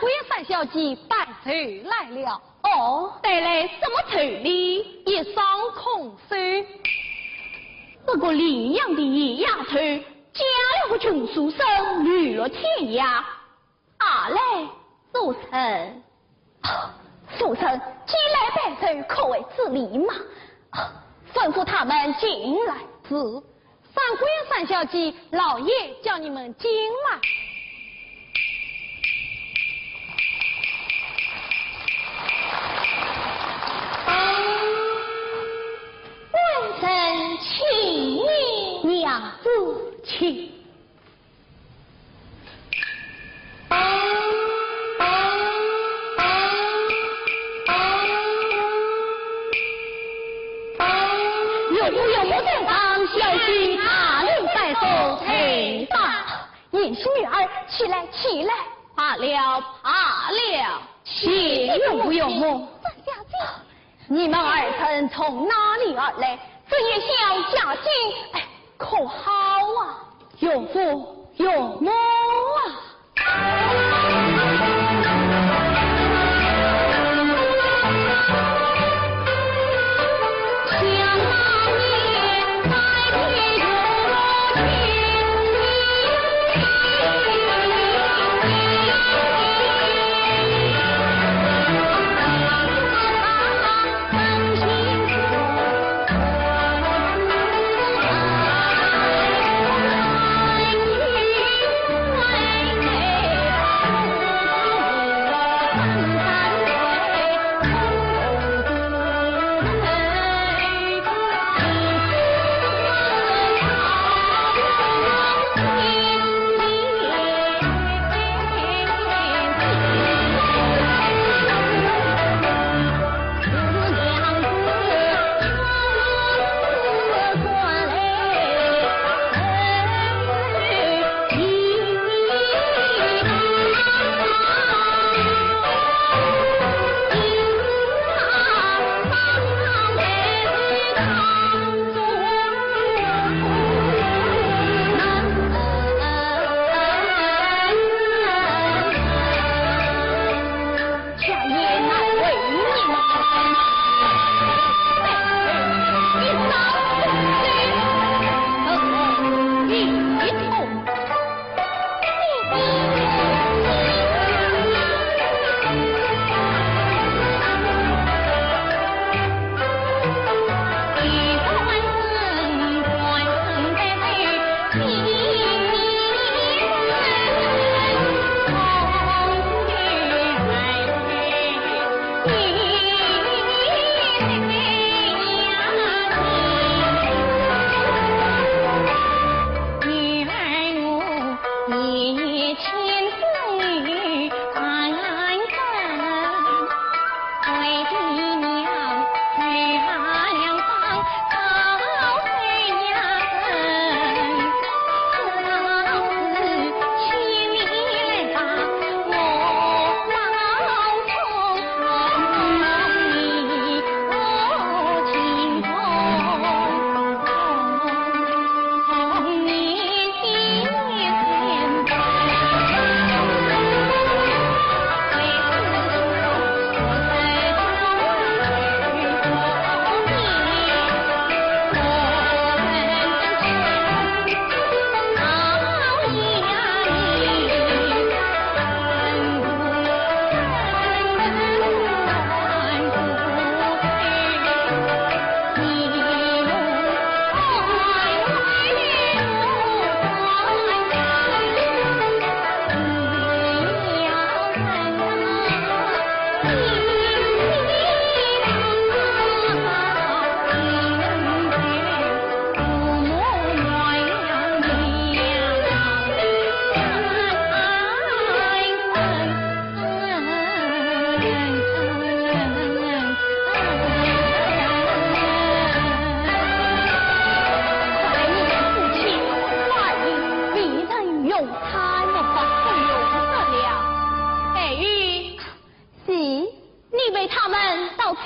姑爷三小姐拜寿来了。哦，带来什么彩礼？一双空手。这个领养的野丫头，嫁了个穷书生，娱了天涯。阿来，书生，书生既来拜寿，可谓之礼嘛。吩咐他们进来。是，三姑爷三小姐，老爷叫你们进来。微臣请你娘子请。小心大人在手，请吧。尹氏女儿，起来，起来。罢了，罢了，且用不用么？三小姐，你们二臣从哪里而来？这也想嫁进，哎，可好啊？有福有么啊？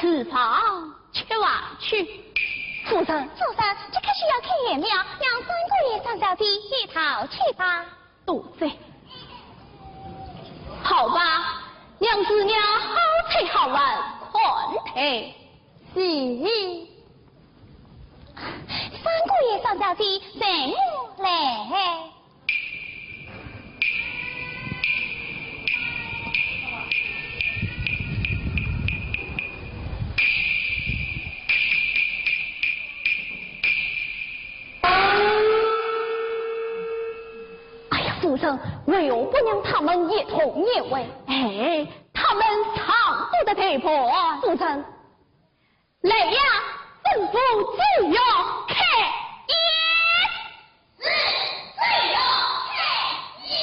此房去玩去。主人，这可是要开宴了，让三个月三小弟一同去吧。肚子，好吧，娘子娘好菜好玩，宽陪。是。三姑爷上小姐，随我来。哎呀，夫人，为何不让他们一同宴会？哎，他们唱不得太婆。夫人，来呀，吩咐自由开宴。自由开宴。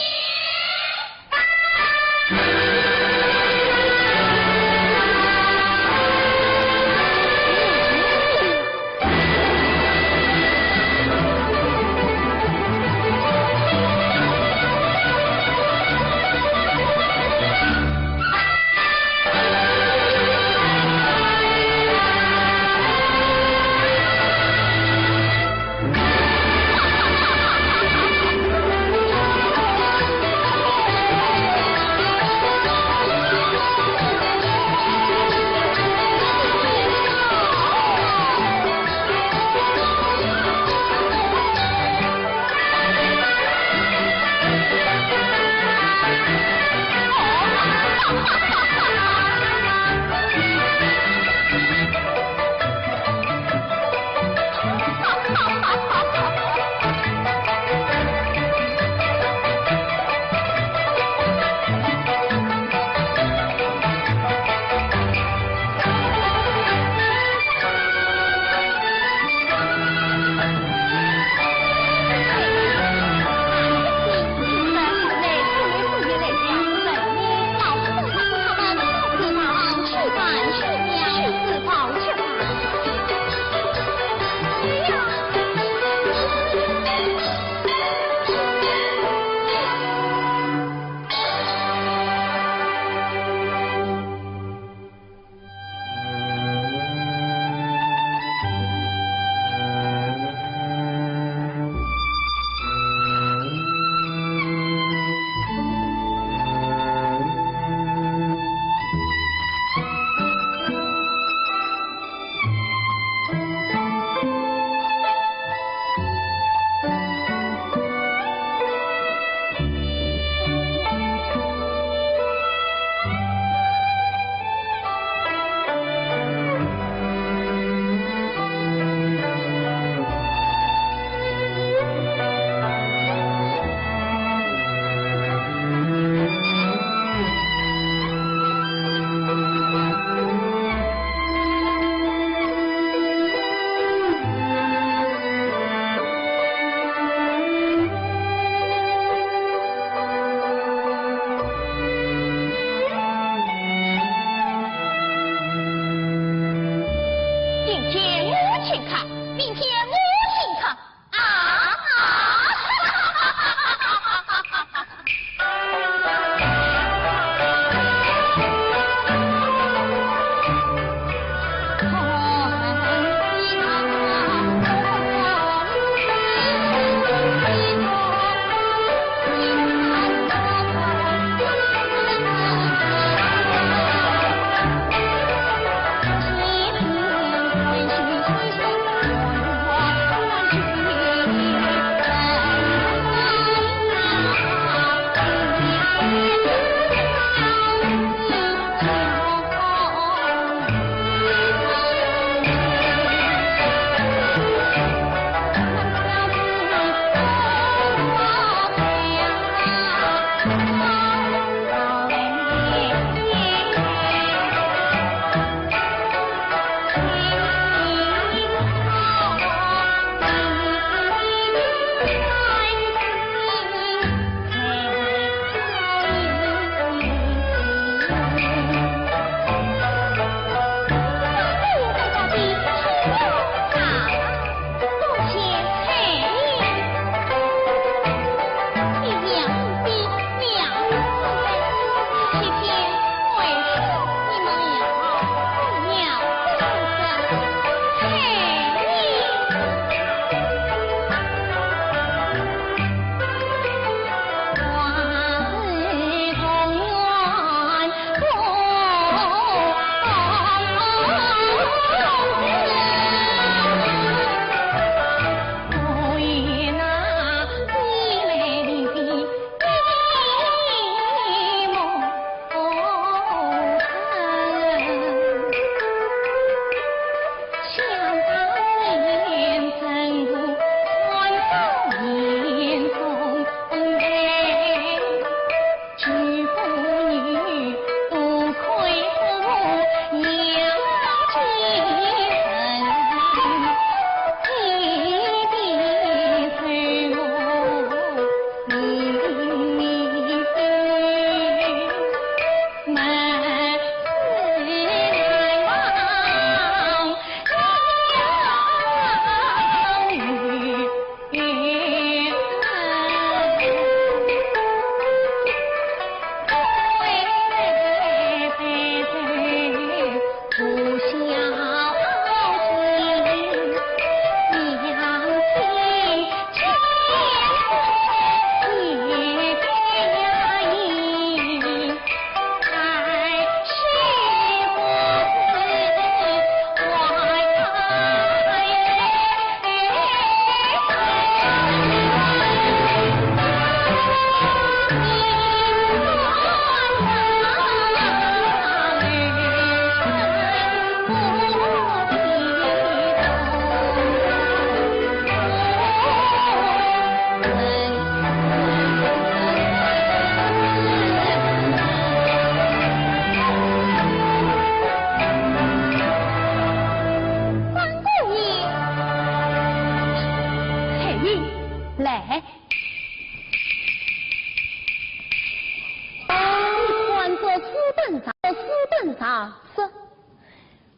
上说，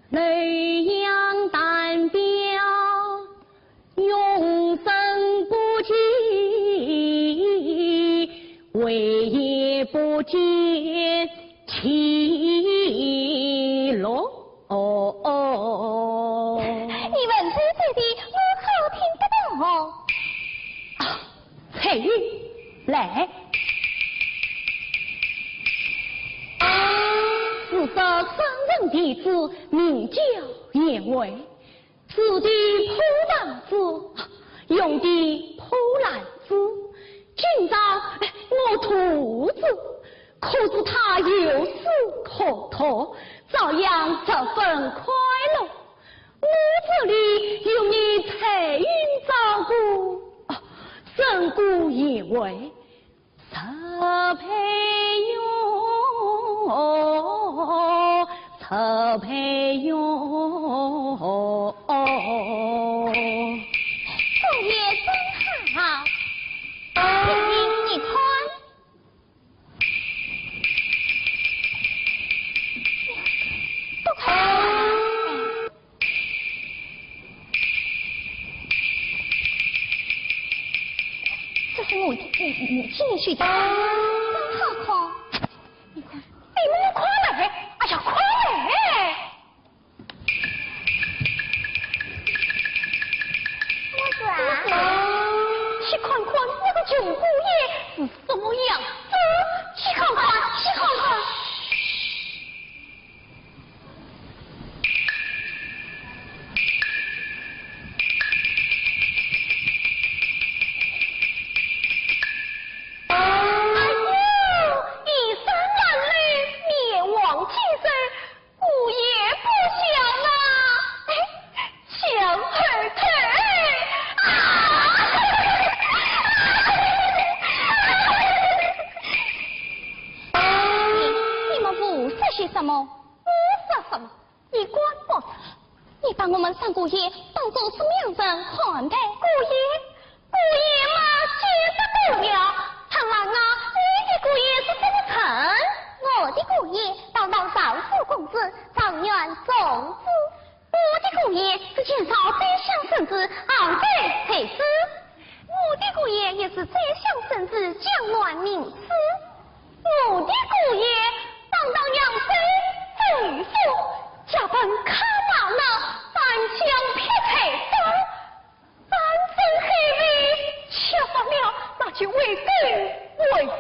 雷阳单表永生不及，为也不见其落。你文字写的我好听得到哦。彩玉，来。是个商人弟子，名叫严伟，住的破房子，用的破烂子，今朝我兔子，可是他有事可托，照样这份快乐。我这里有你彩云照顾，身故严伟，十配用。特配用，凤爷真好，请你看，不看。这是母亲的序章，真好看。你看，你们快来！哎呀，快来！我说啊，去看看那个穷姑爷是什么样子，去看看，去看看。我们三姑爷当做是名人看待姑爷，姑爷嘛接受不了。看来啊，你的姑爷是什么臣？我的姑爷当少妇公子，状元种子。我的姑爷是前朝宰相圣旨，昂贵才子。我的姑爷也是宰相圣旨，江乱名师。我的姑爷当杨妃吕父，家本卡马那。三枪劈柴刀，三分黑尾，切发了，那就为公为王。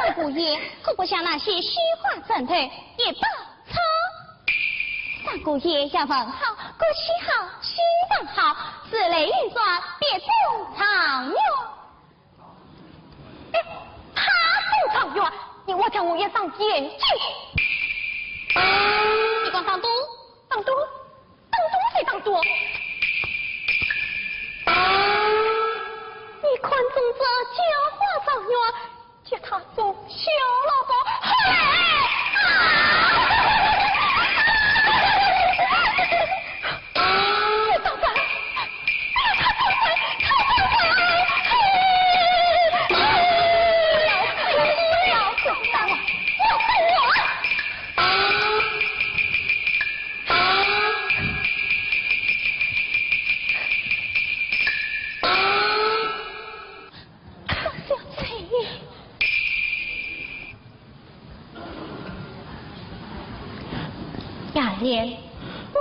二姑爷可不像那些虚话正头也罢错。三姑爷要问好，歌曲好，心脏好，此类运转别动长远。他动长远。我叫我也上监去。你讲当督，当督，当督谁当督？你看中这教化状元，叫他做小老婆，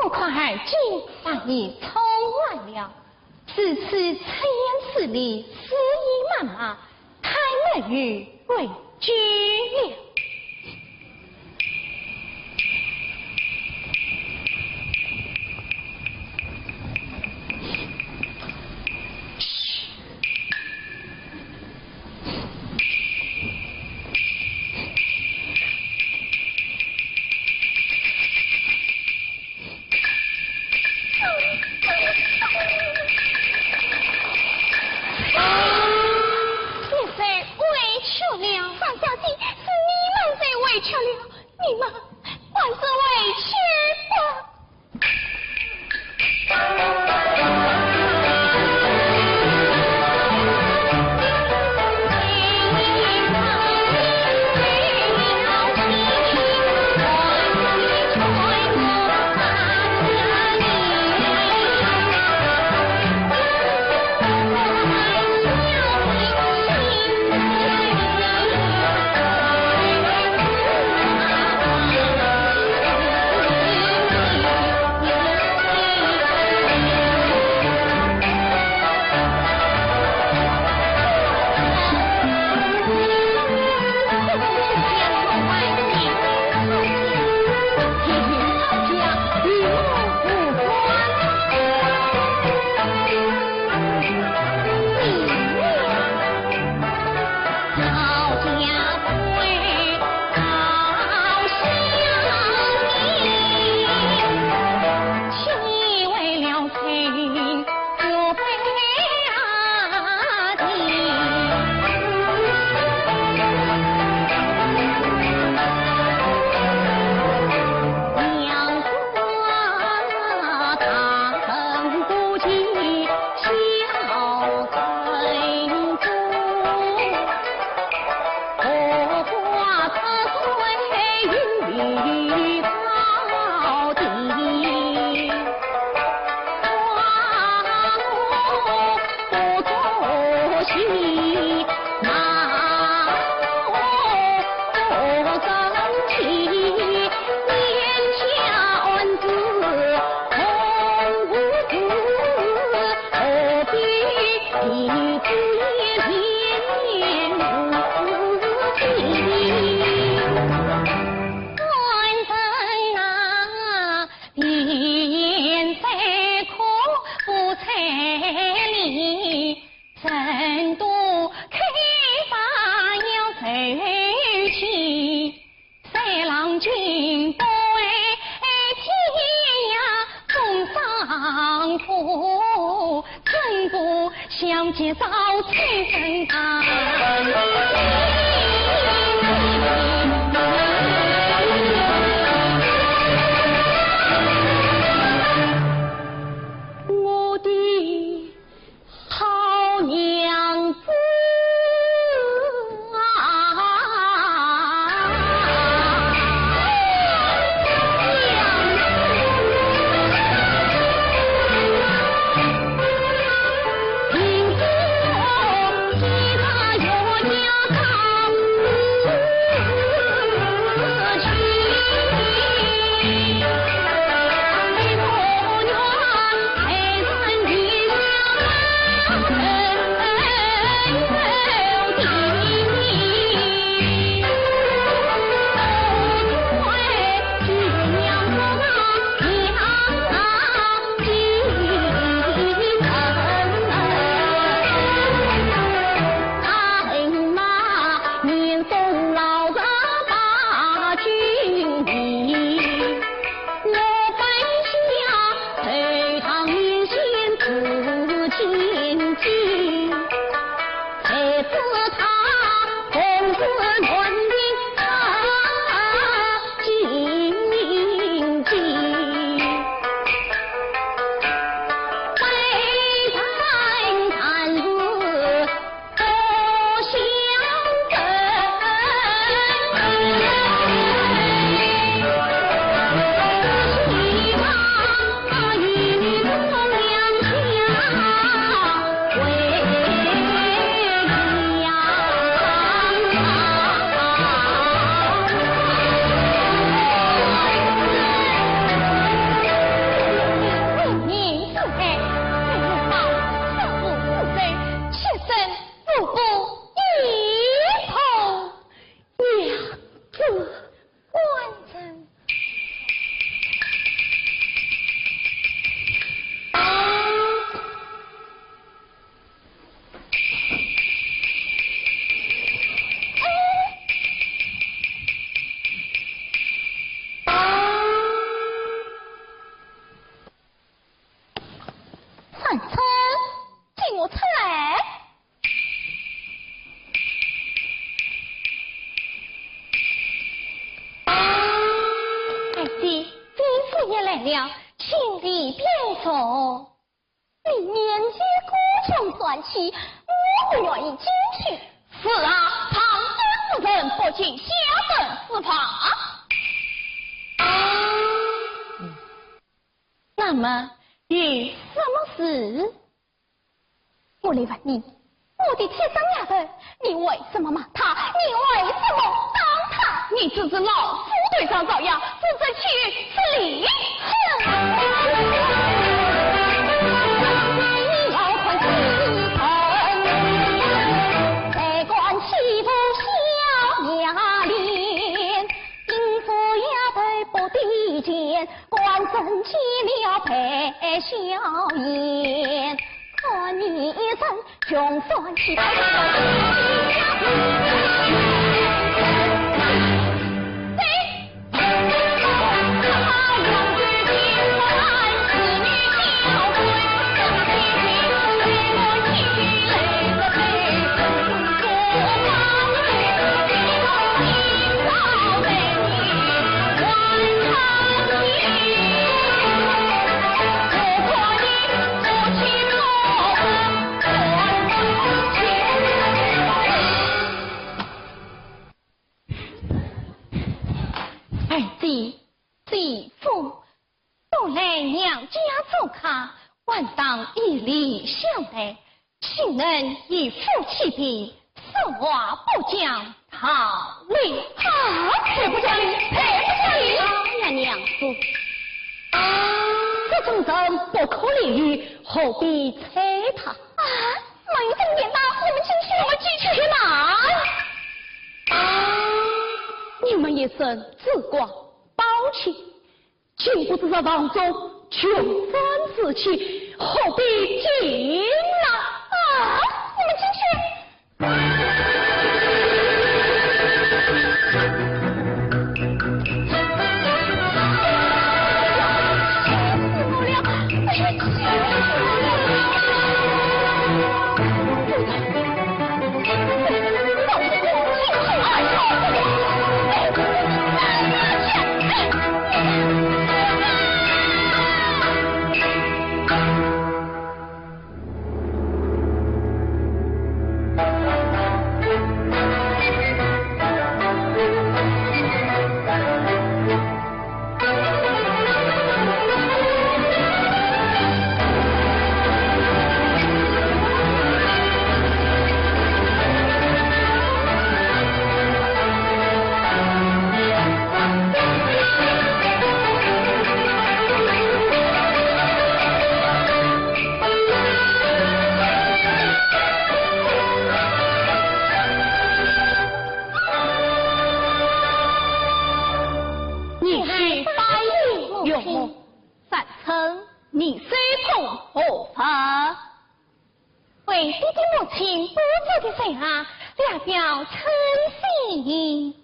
我看海君但已冲完了，此次此言此理，肆意谩骂，太难于为君了。了，心里变重。你年纪孤穷算起，我不愿意进去。是啊，唐僧夫人不请下等司法。那么有什么事？我来问你，我的贴身丫头，你为什么骂他？你为什么当他？你只知老夫对上遭殃，只知去是理。你要看气氛，再管欺负小丫脸，应付丫头不低贱，官真起了配笑颜。看你一身穷酸气派，继父都来娘家做客，万当以礼相待，岂能以父弃兵，此话不讲道理。谁不讲理？谁不讲理？呀，娘子，这种人不可理喻，何必催他？没这么点大，我们进去你们一生自挂包起，竟不知道当中穷酸之气，何必进来？我们进去。你虽碰何法？为弟弟母亲不走的谁啊？聊表称心。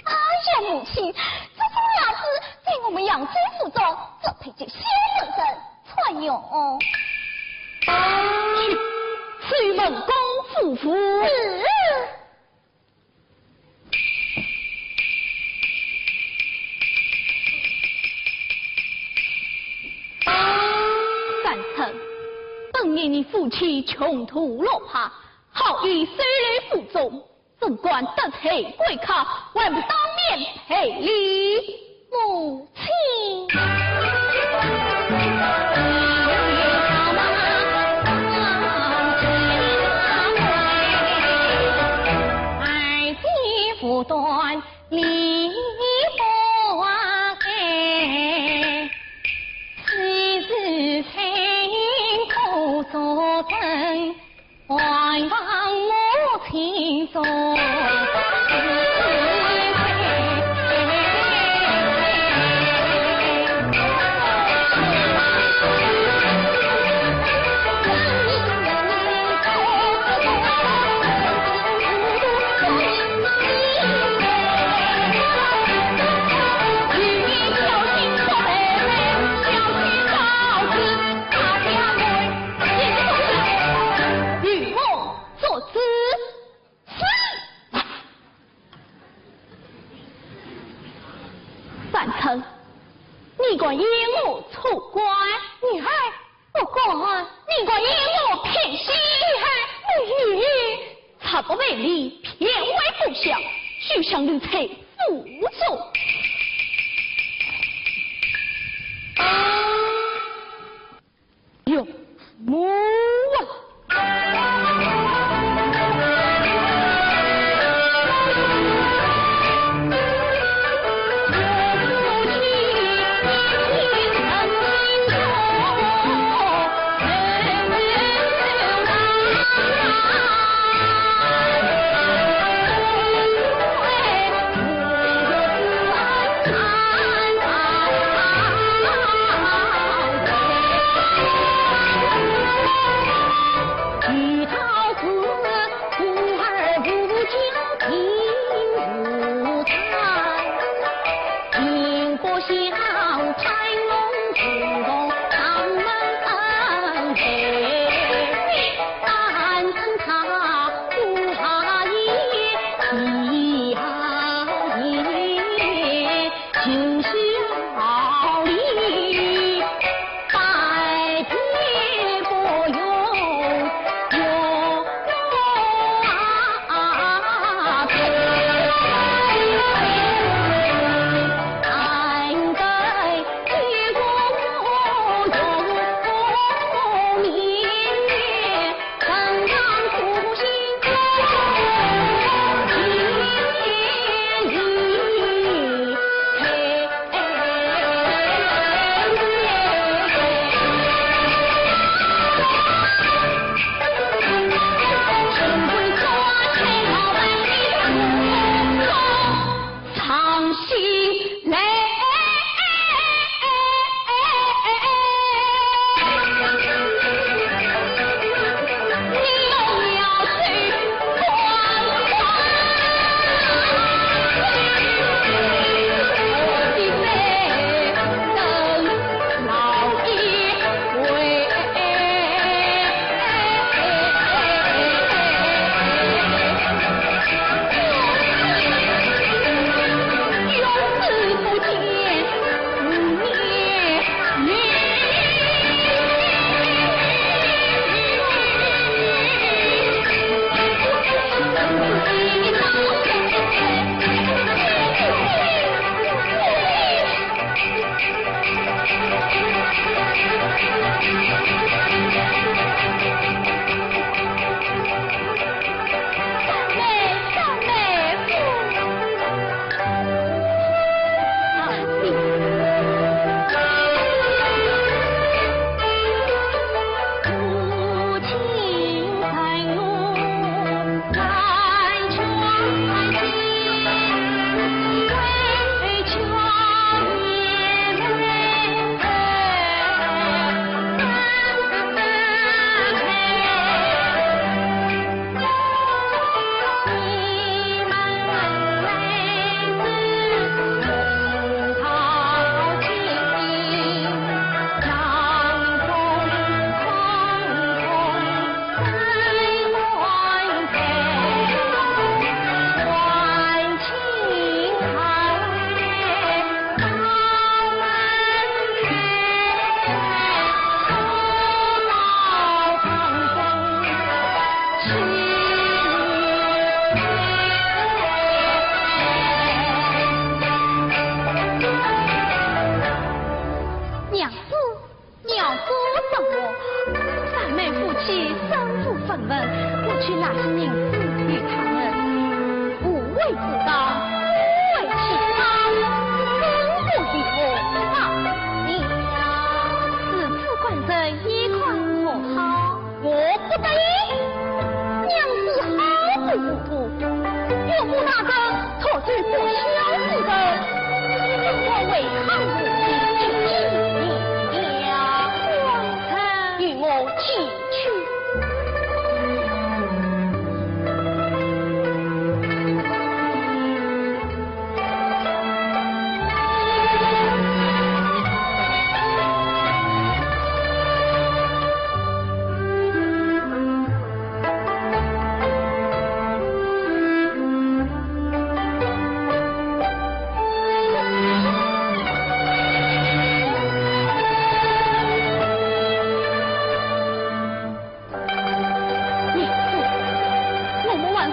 呀，母亲，这种伢子在我们扬州府中，这配就先生人传用。去问公夫妇。本年你父亲穷途落魄，好意虽来府中，怎管得罪贵客，还不当面赔礼？母亲。爱妻不断离不开，妻子辛苦所成，还望母亲做。引我出关，女儿，不管你怪引我偏心，女儿，他不为你偏为不祥，就向奴才负责。有母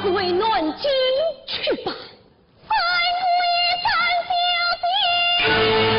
是为暖京去办。三位三小姐。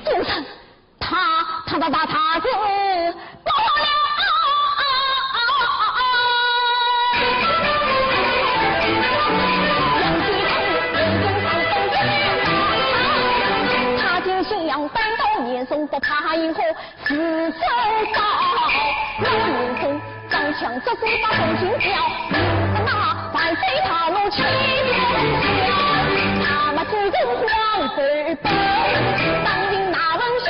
主臣，他的大叉子爆了！他今信仰搬到年送不怕以后死手刀，老年风张枪这是把东西掉，那反对他路去他们祖宗皇妃本当今那人下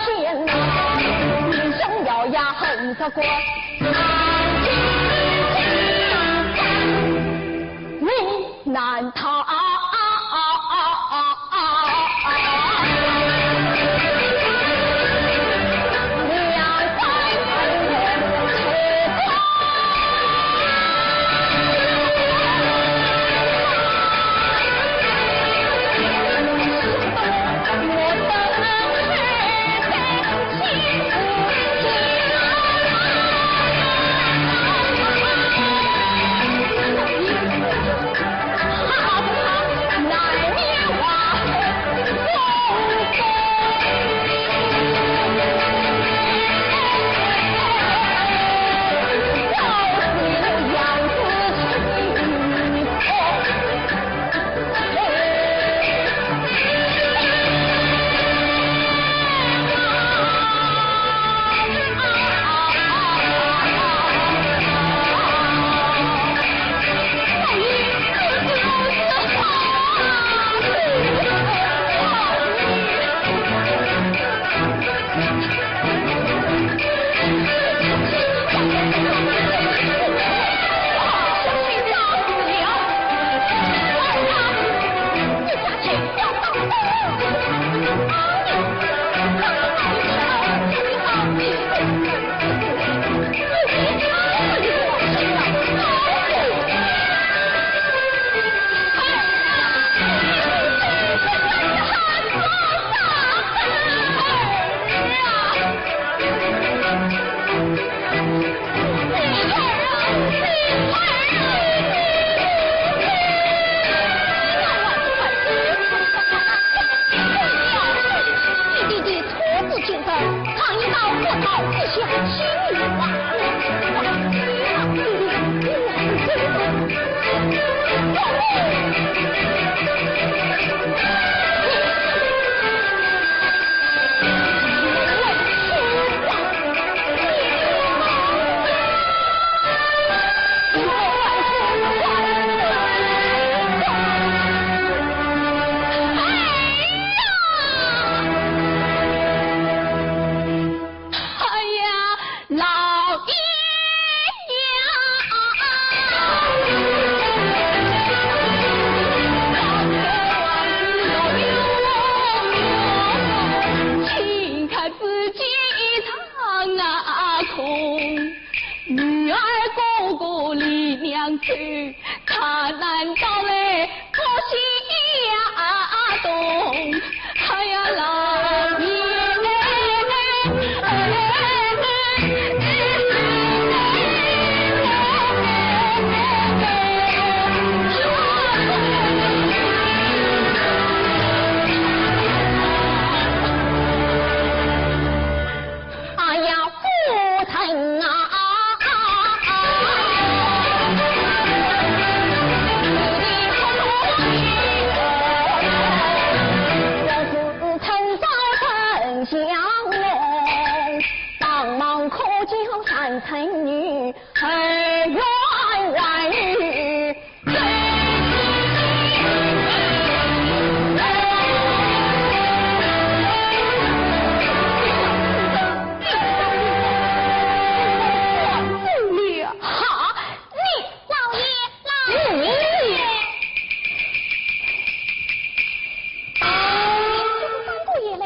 天呐，英雄咬牙横着过危难逃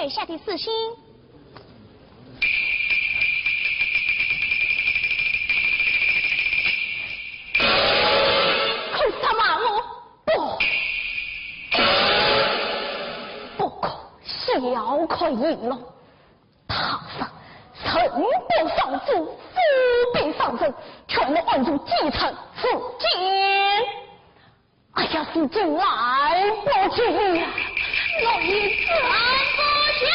下的四星，可萨马路不可小可赢了。他上臣不上主，府兵上阵，全都按住继承福建。哎呀，是真来不及了，老爷子不下。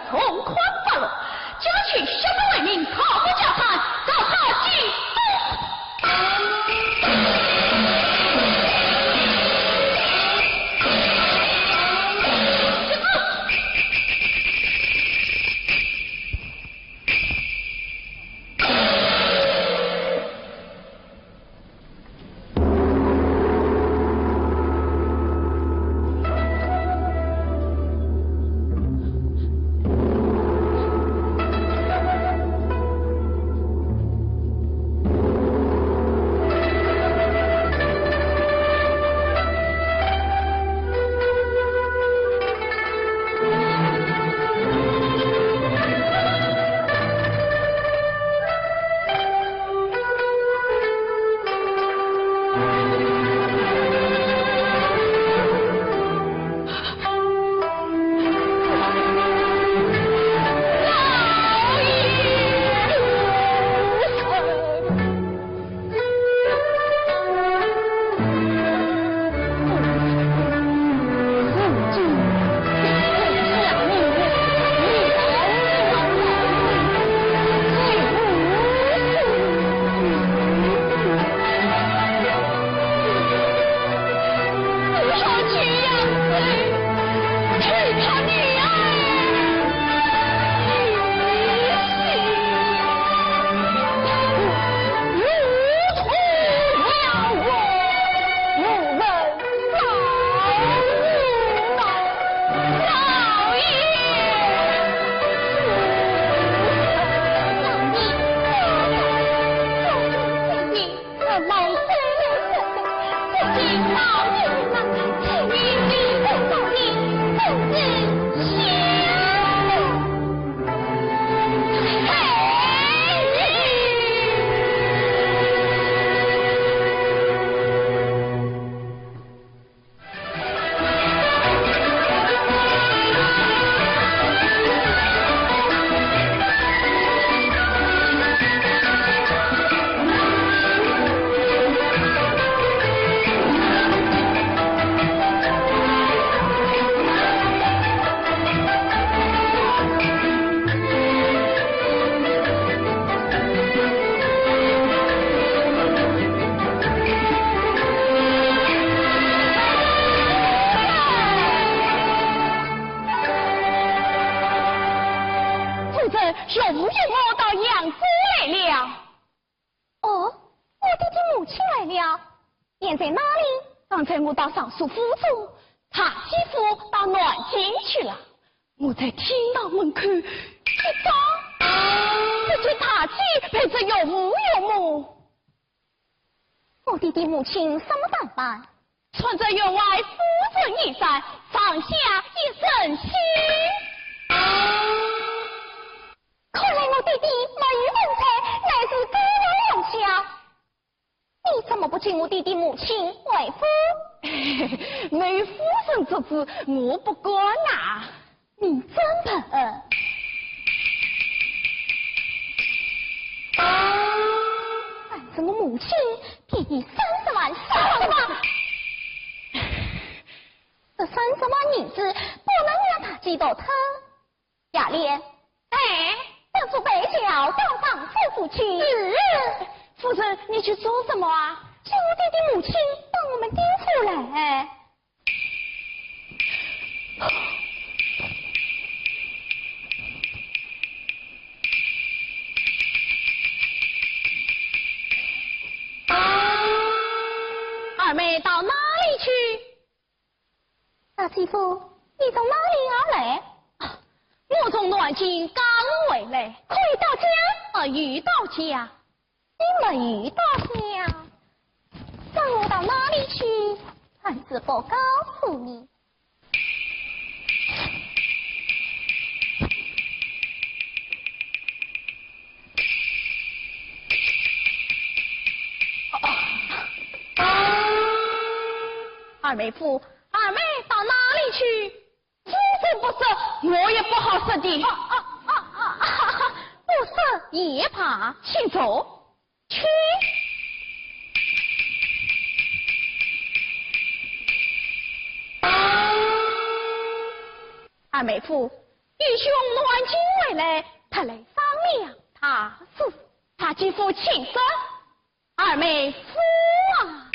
从宽发落，将去小本为民，讨不家产，遭他击容忍我到杨府来了。哦，我弟弟母亲来了，人在哪里？刚才我到尚书府中，他媳妇到南京去了。我在厅堂门口一找，只见他妻陪着有母有母。我弟弟母亲什么打扮？穿着员外夫人衣衫，上下一身新。看来我弟弟没与文才，乃是高人养下。你怎么不请我弟弟母亲为夫？没夫人之事，我不管啊。你真笨！反正我母亲给你30万，30万。这30万银子不能让他寄到他。雅莲，要出北郊到访夫妇去。夫人，你去做什么啊？请我弟弟母亲帮我们盯出来。二妹到哪里去？大媳妇，你从哪里而来？我从南京刚回来。回到家？遇到家。你没遇到家？怎我到哪里去？孩子不告诉你。二妹夫，二妹到哪里去？夫妇不赦，我也不好赦的。不赦也怕，请走，去。二妹夫，弟兄暖金回来，他来商量他事，他继父请说。二妹夫啊。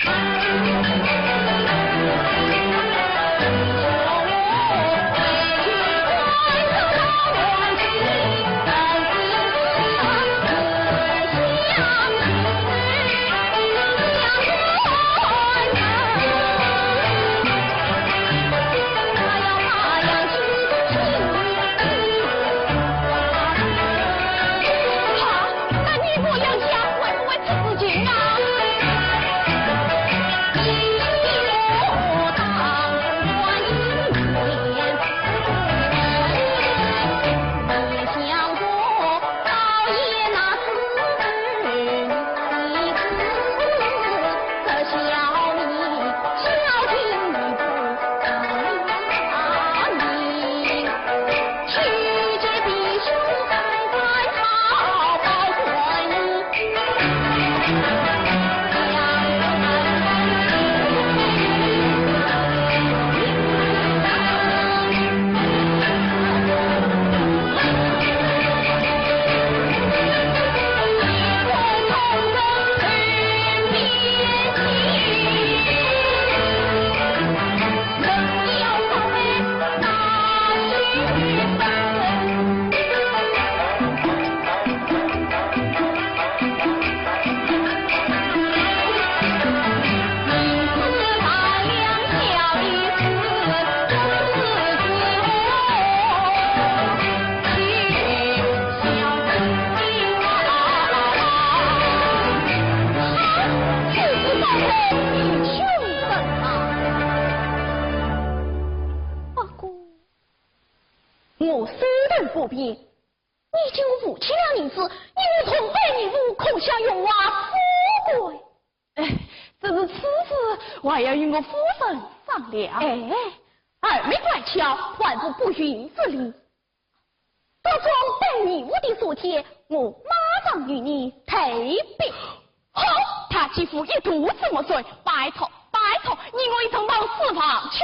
我虽然不便，你就夫妻俩人子，你同辈义父，恐想用我富贵。这是此事，我还要与我夫人商量。二妹乖巧，还是不允之理。各种对义父的所见，我马上与你退别。好，他继父一肚子墨水，拜托，你我一同到四方去。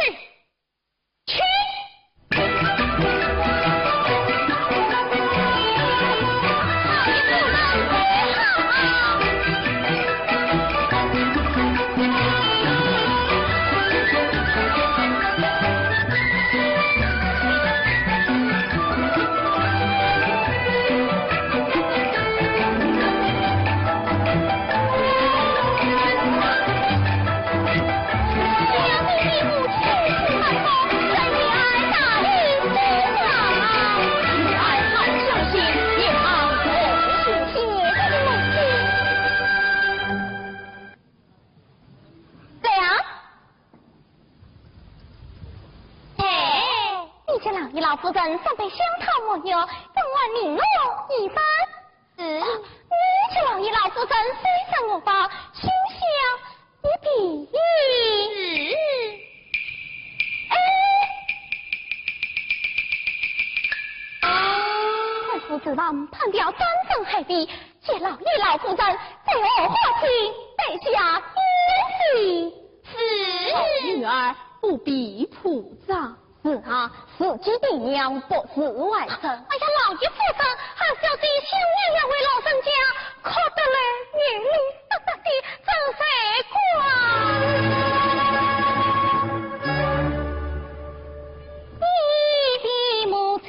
老夫人准备相讨莫有，怎晚领落一番？你这老爷老夫人虽生我报，心想你必太夫指望判掉三生海地，借老爷老夫人在我花厅备下冤情。女儿不必铺张。是啊，自己的娘不是外甥。哎呀，老爷夫人，还小弟想念两位老人家，可得来眼里得得的真谁怪？你的母亲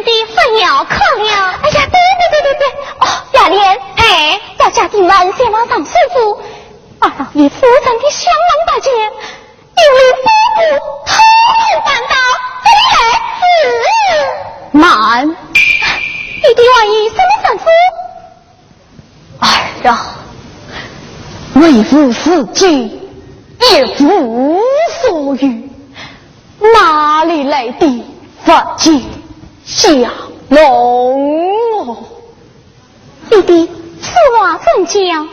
的分要可了。哎呀，对，哦，雅莲，哎，要家弟们先往上师傅，二老爷夫人的相望大姐，因为夫妇偷偷办到，这里来慢，弟弟万一什么丈夫？哎呀，为夫死己，也无所欲，哪里来的法界降龙哦？弟弟，此话怎讲？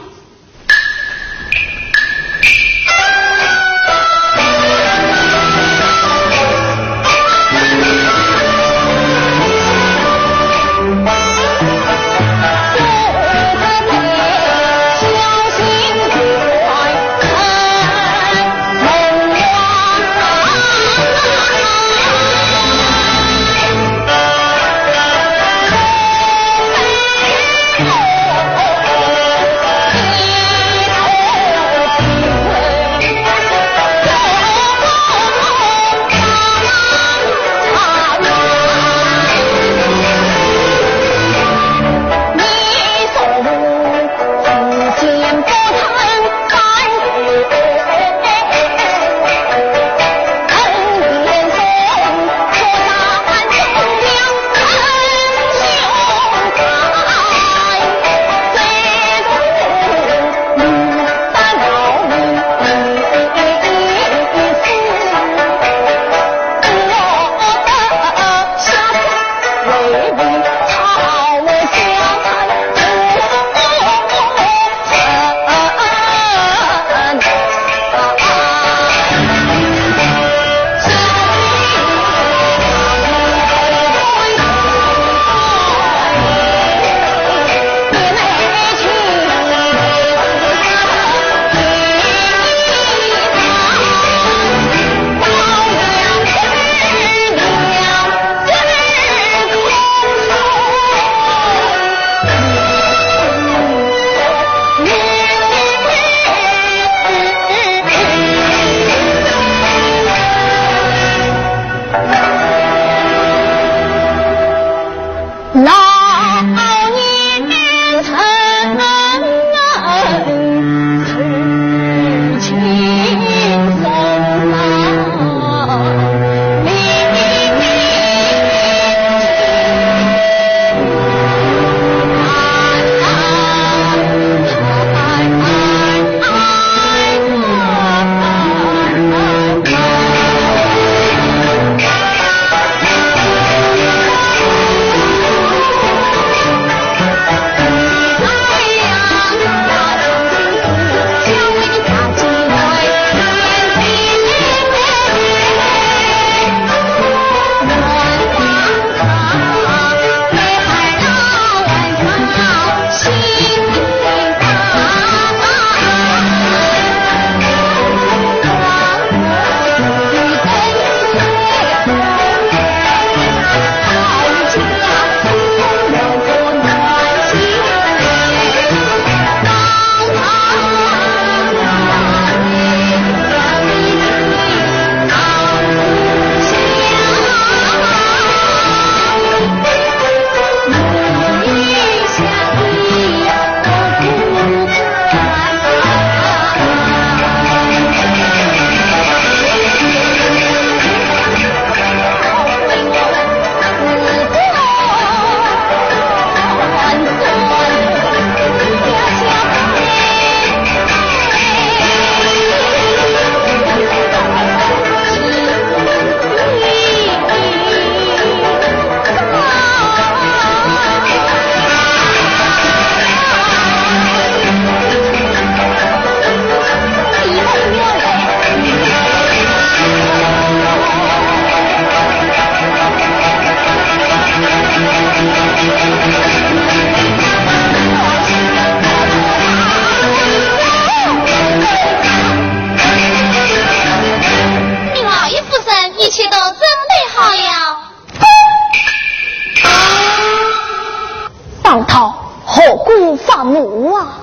发怒啊！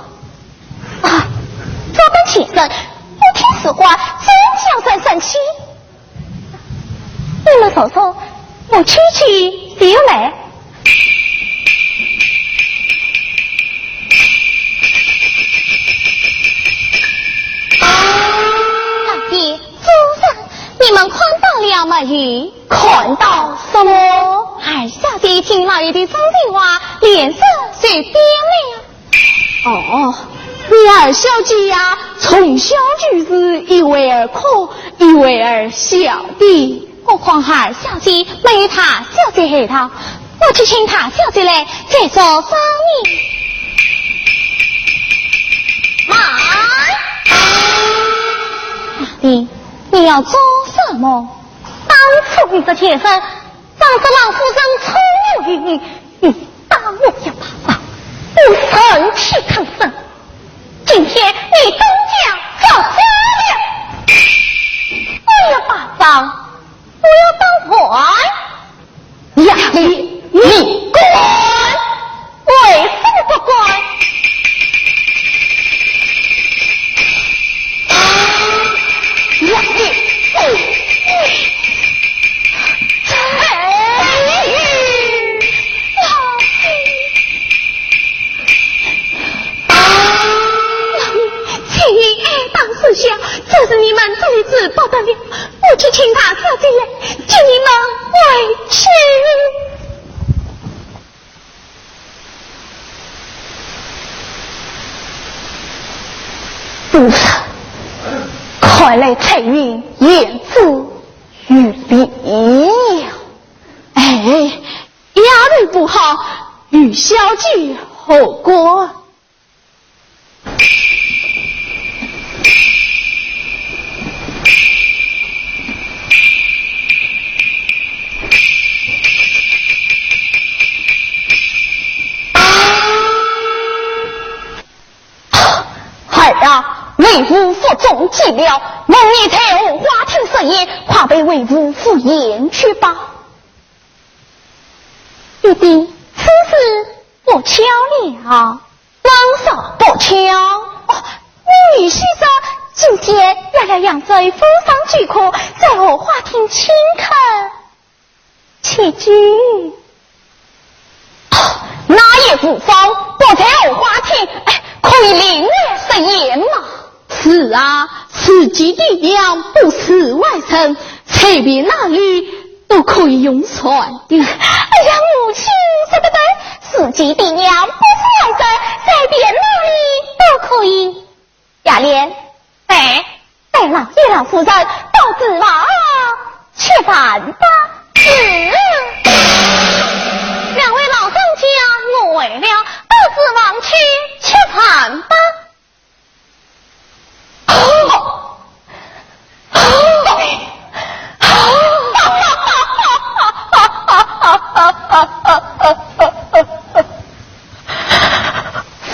啊，早等起身，不听此话，真将算生气。你们嫂嫂，我去去就来。而已。看到什么？二小姐听老爷的风情话，脸色却变了。哦，你二小姐呀，从小就是一位儿可，一位儿小的。何况二小姐没他小姐黑他，我去请他小姐来再做生意。你要做什么？当初你的前身，张十郎夫人宠我于你，你当我要把伤，我生气疼生。今天你东家要家了，我要把伤，我要当官。呀，你滚！为什么不滚？这是你们最自保的了，我去请他小姐来，请你们委屈。主上，快来彩云言之于理。哎，压力不好，与小姐后果。为夫负重计了，蒙你才我花亭设宴，快被为夫赴宴去吧。弟弟，此事不巧了，老少不巧。你与先生今天要来扬州府上聚客，在我花亭请客，切记。哪也无妨，不在我花亭，可以另外设宴嘛。是啊，自己的娘不是外甥，随便哪里都可以用算的。哎呀，母亲说得对，自己的娘不是外甥，随便哪里都可以。雅莲，带老爷老夫人到子房吃饭吧。两位老人家，我为了到子房去吃饭吧。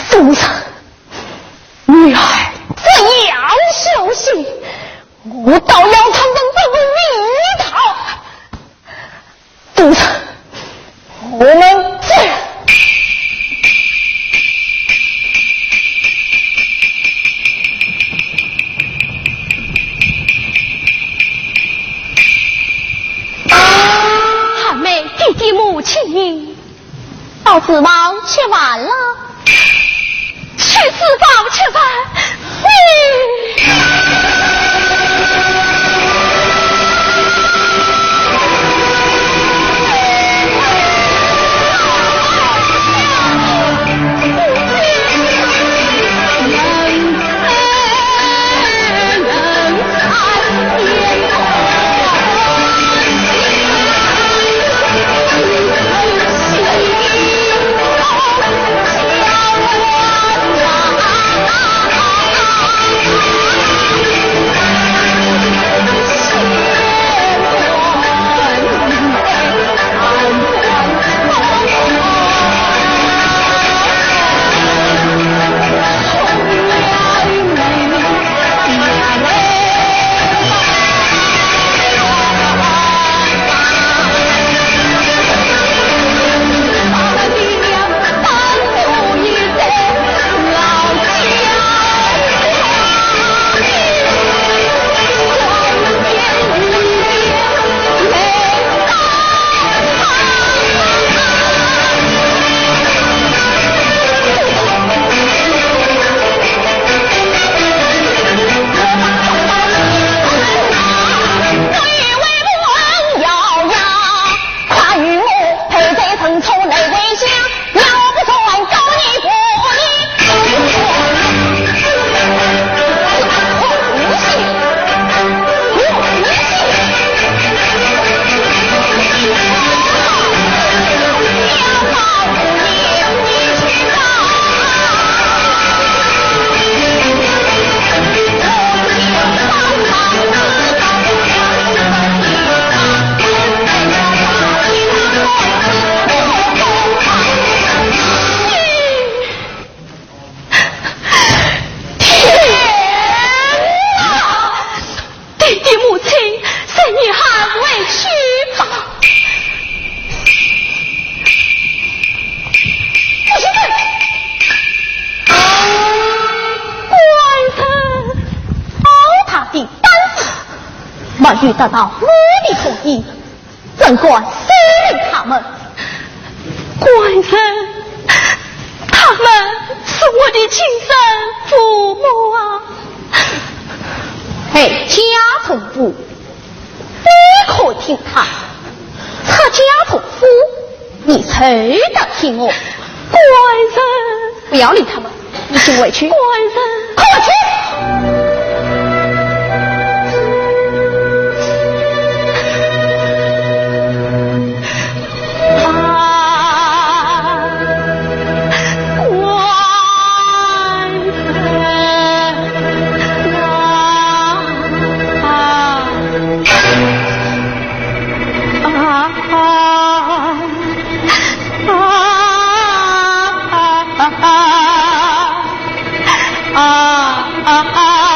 夫人，女儿怎样休息？我倒要他们这个蜜桃。夫人，我们这弟弟母亲到子房吃完了，去四房吃饭。万一得到我的同意，怎管xử理他们？官人，他们是我的亲生父母啊！哎，家从父，你可听他？他家从父，你谁得听我？官人，不要理他们，你先回去。官人，快去！啊！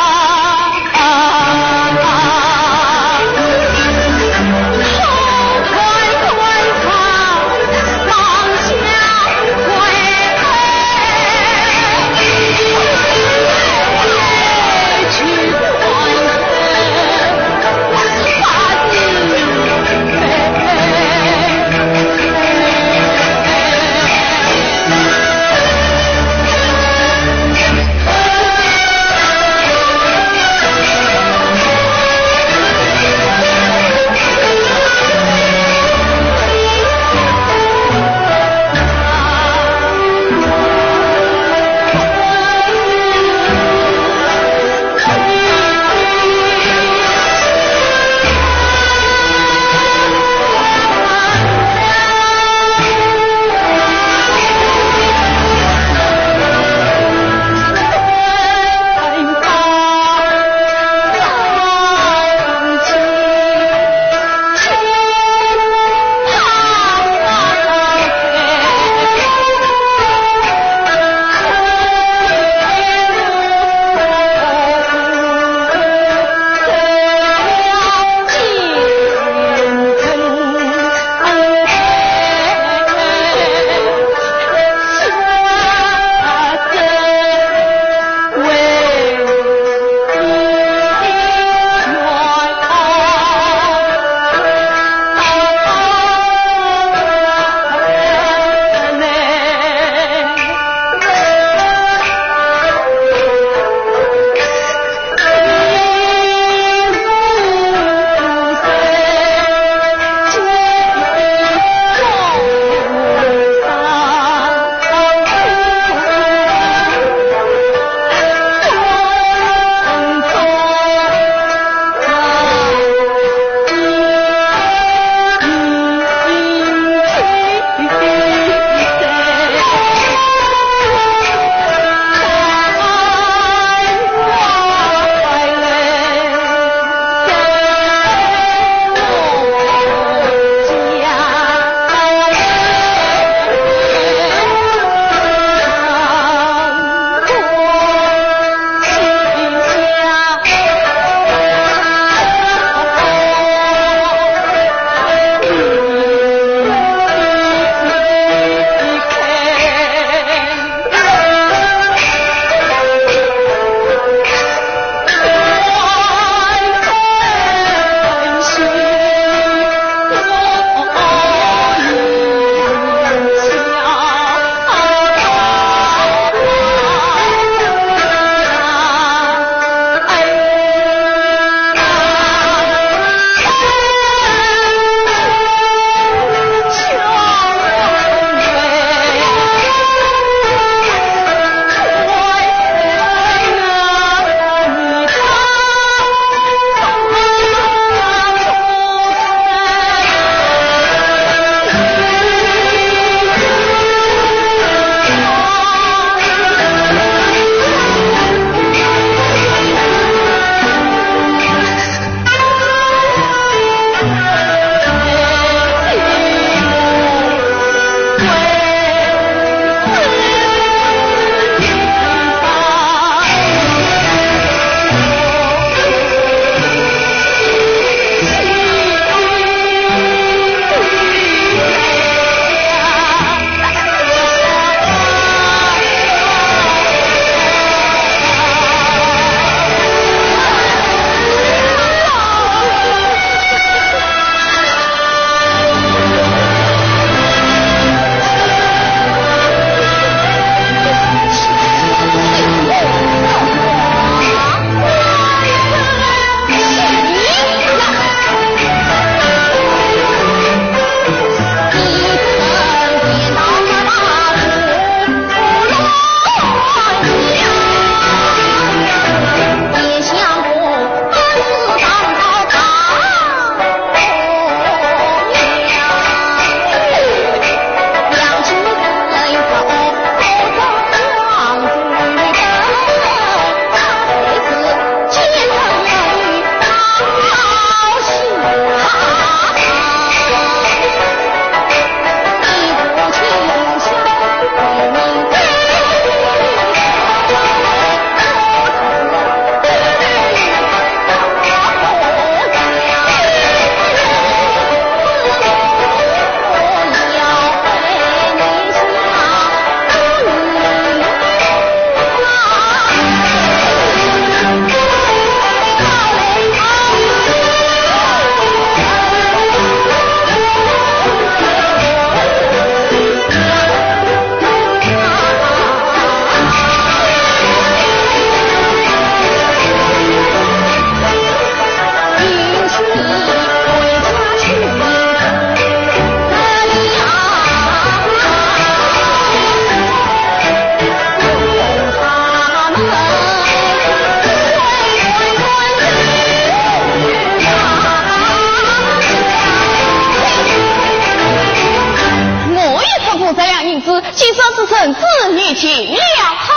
这样银子，既说是臣子女情了。好，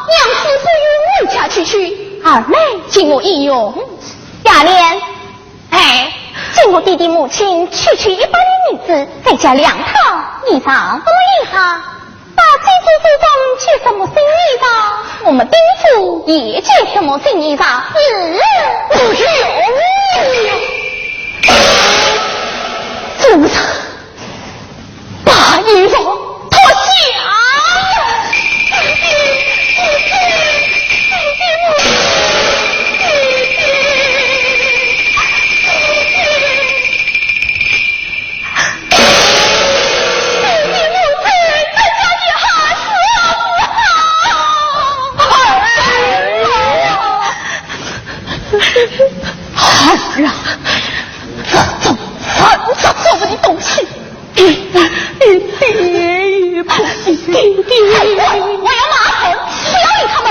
娘子不与母家去取，二妹请我一用。雅莲，哎，请我弟弟母亲区100两银子，再加2套衣裳，什么衣裳？大祭司手中缺什么新衣裳，我们兵府也缺什么新衣裳。不是主子，把衣服脱下。儿啊，这做不的东西，爹也不行，爹，我要骂他，不要理他们。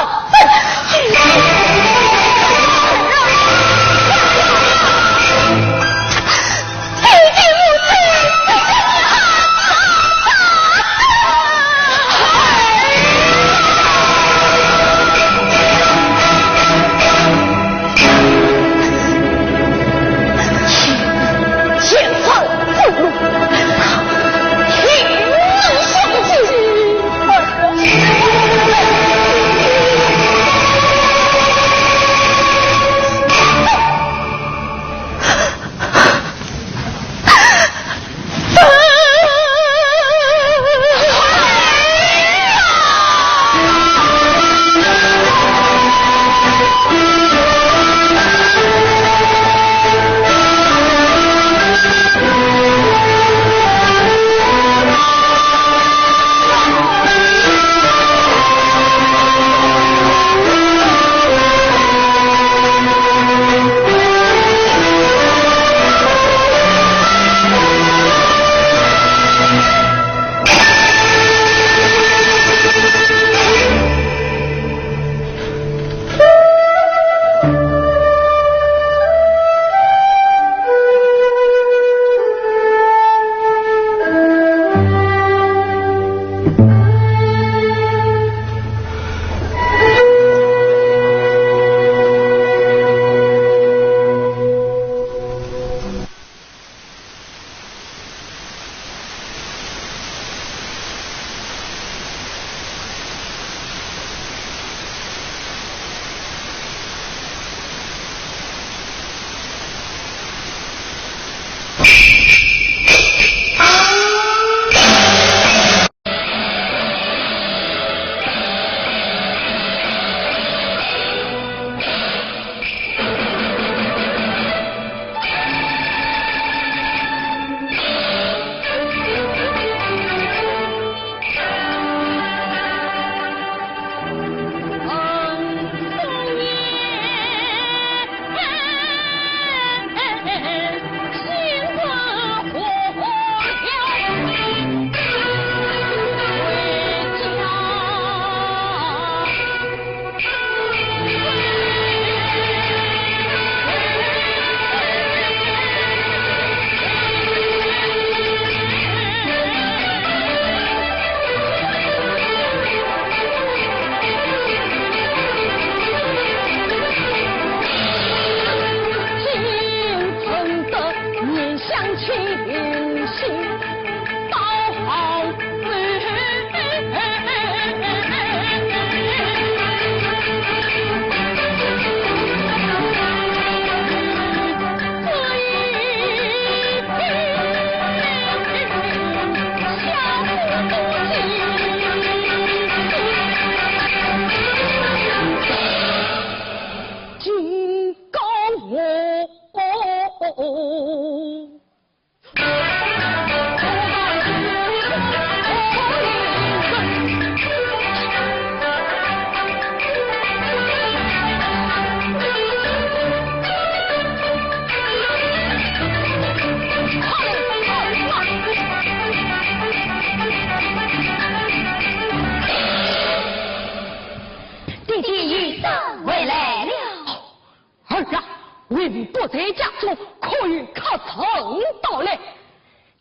人不在家中，可以可曾到来？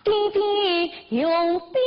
弟弟有病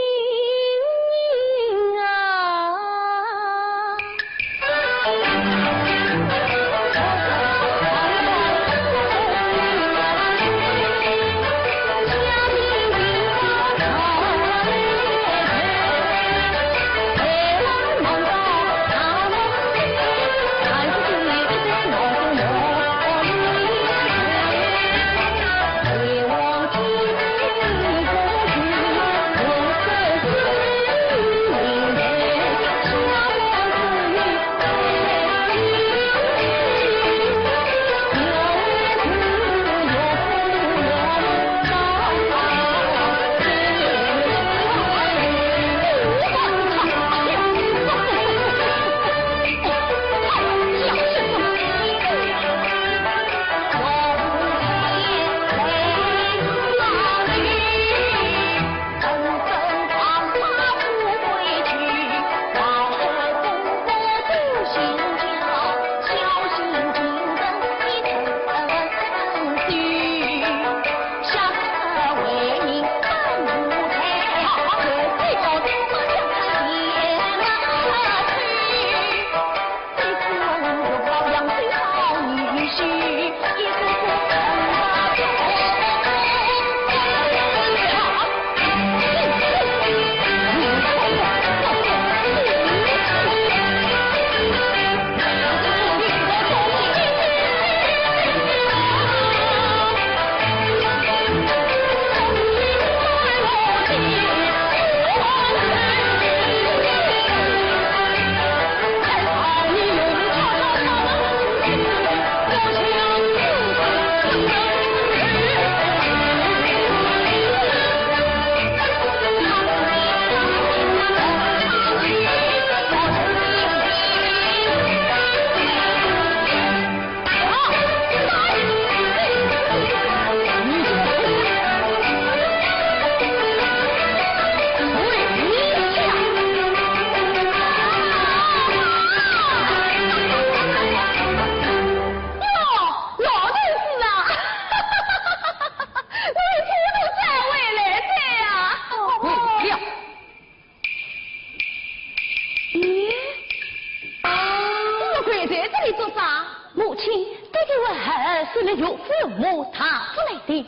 原来有父有母，他不来的。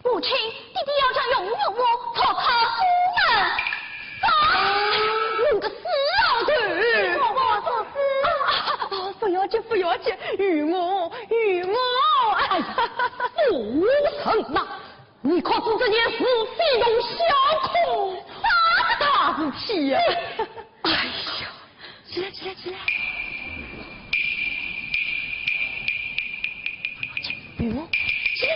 母亲，弟弟要将永有我托他出门。你个死老头！我做事。不要紧，不要紧，与我。哎呀，不成呐！你可知这件事非同小可，啥个大事体呀？哎呀，起来！与我，起来！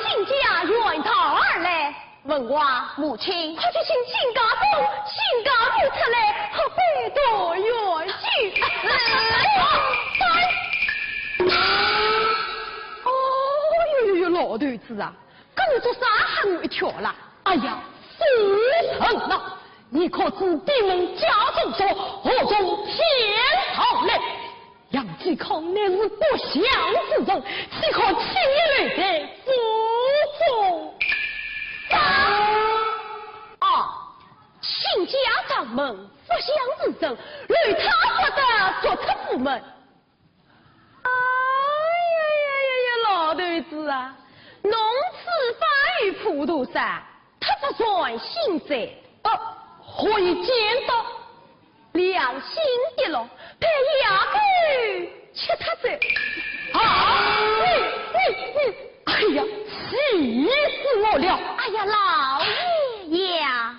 亲家远桃儿嘞，问我母亲，快去请亲家公、亲家母出来，和背多远去？老头子啊，跟你做啥吓我一跳啦？哎呀，死神呐！你可知地门家中说何中天朝嘞？杨继康乃是不祥之人，岂可轻易来在府中？亲家掌门不祥之人，与他不得逐出府门。哎呀，老头子啊！弄此法于普渡山，他不算心贼，可以见到良心的了，陪牙根吃他这哎呀，气死我了！哎呀，老爷呀！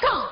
啊！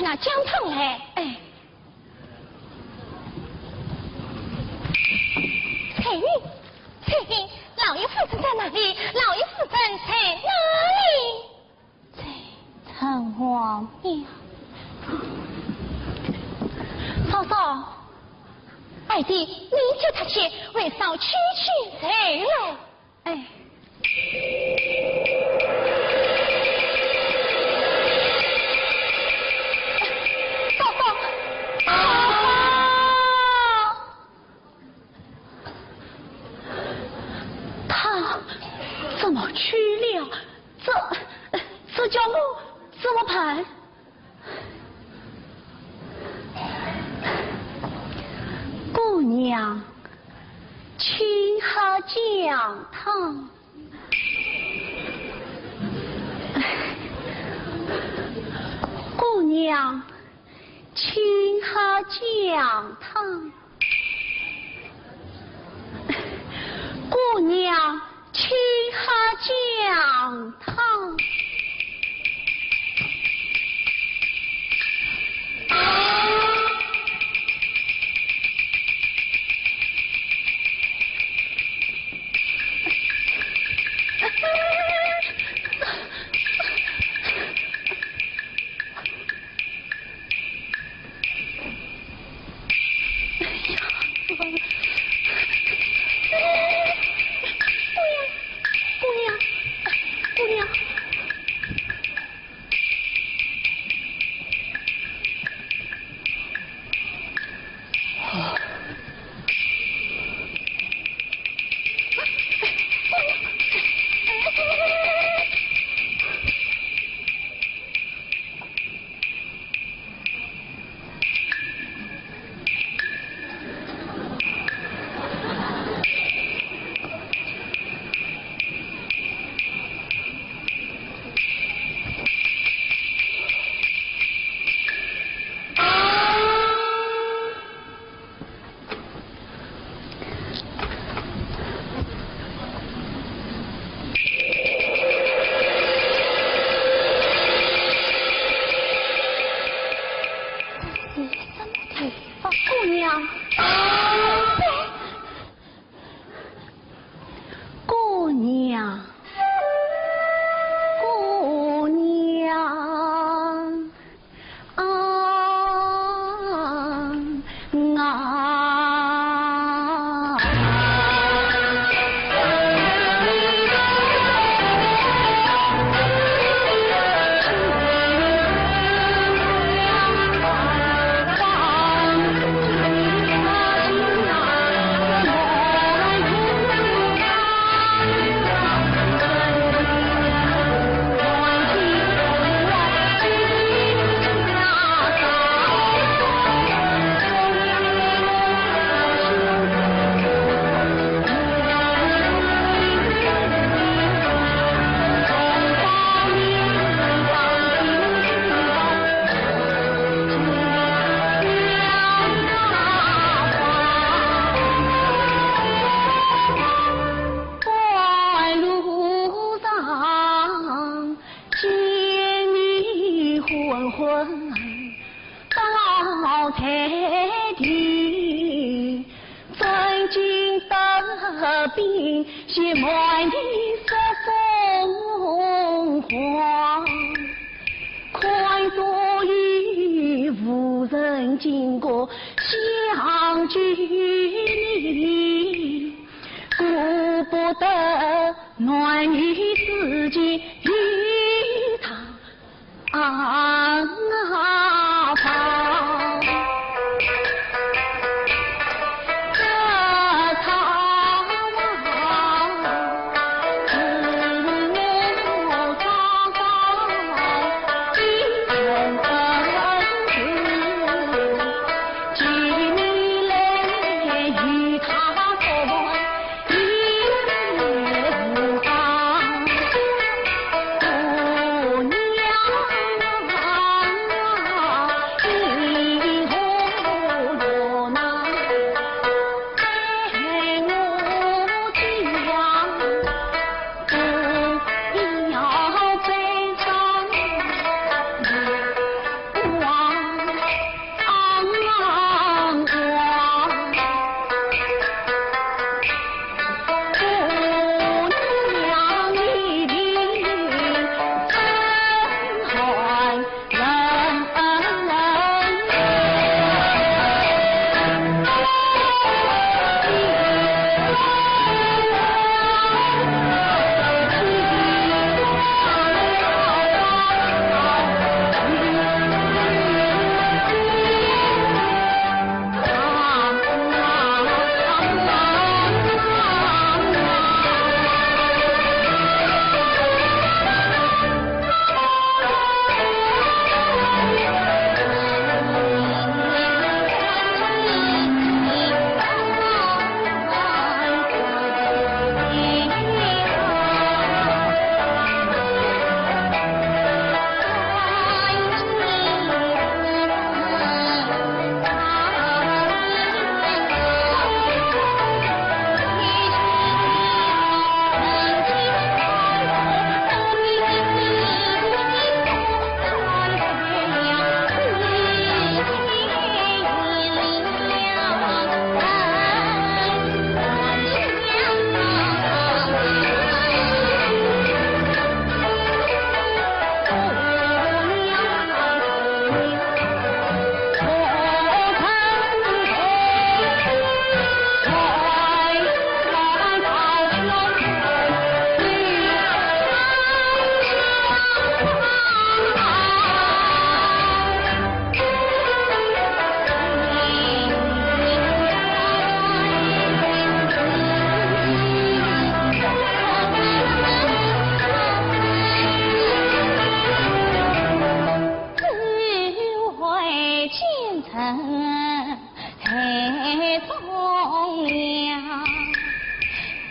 去拿姜汤来。哎，彩云，彩云，老爷夫人在哪里？老爷夫人在哪里？在城隍庙。嫂嫂，爱弟，你叫他去为嫂娶娶谁来？哎。怎么去了？这叫我怎么办？姑娘，请好姜汤。姑娘，请好姜汤。姑娘。请好姜汤。兵写满地色凤凰，快作雨无人经过相聚里，顾不得暖女自己与他跑。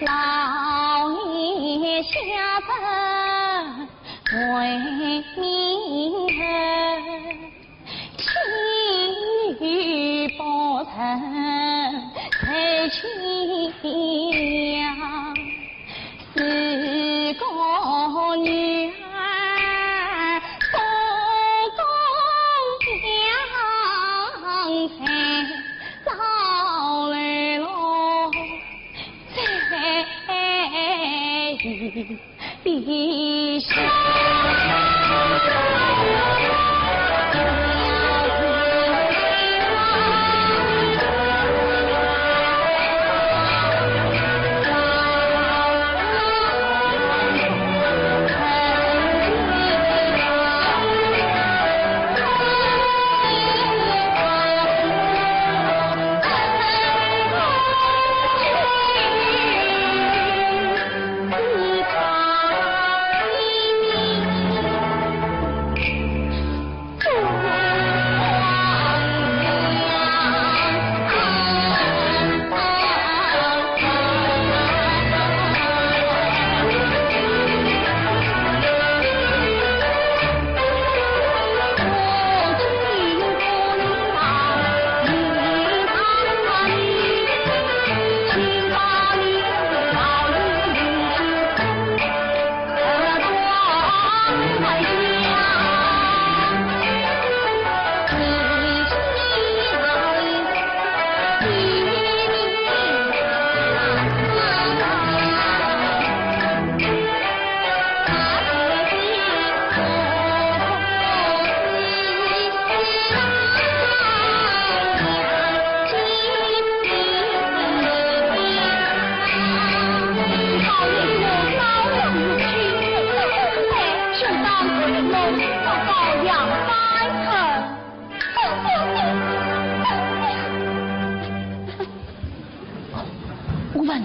老爷下凡为民儿，妻不成才去呀，四个女儿不共养才老来了。地上。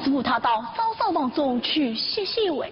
扶他到烧烧房中去歇歇胃。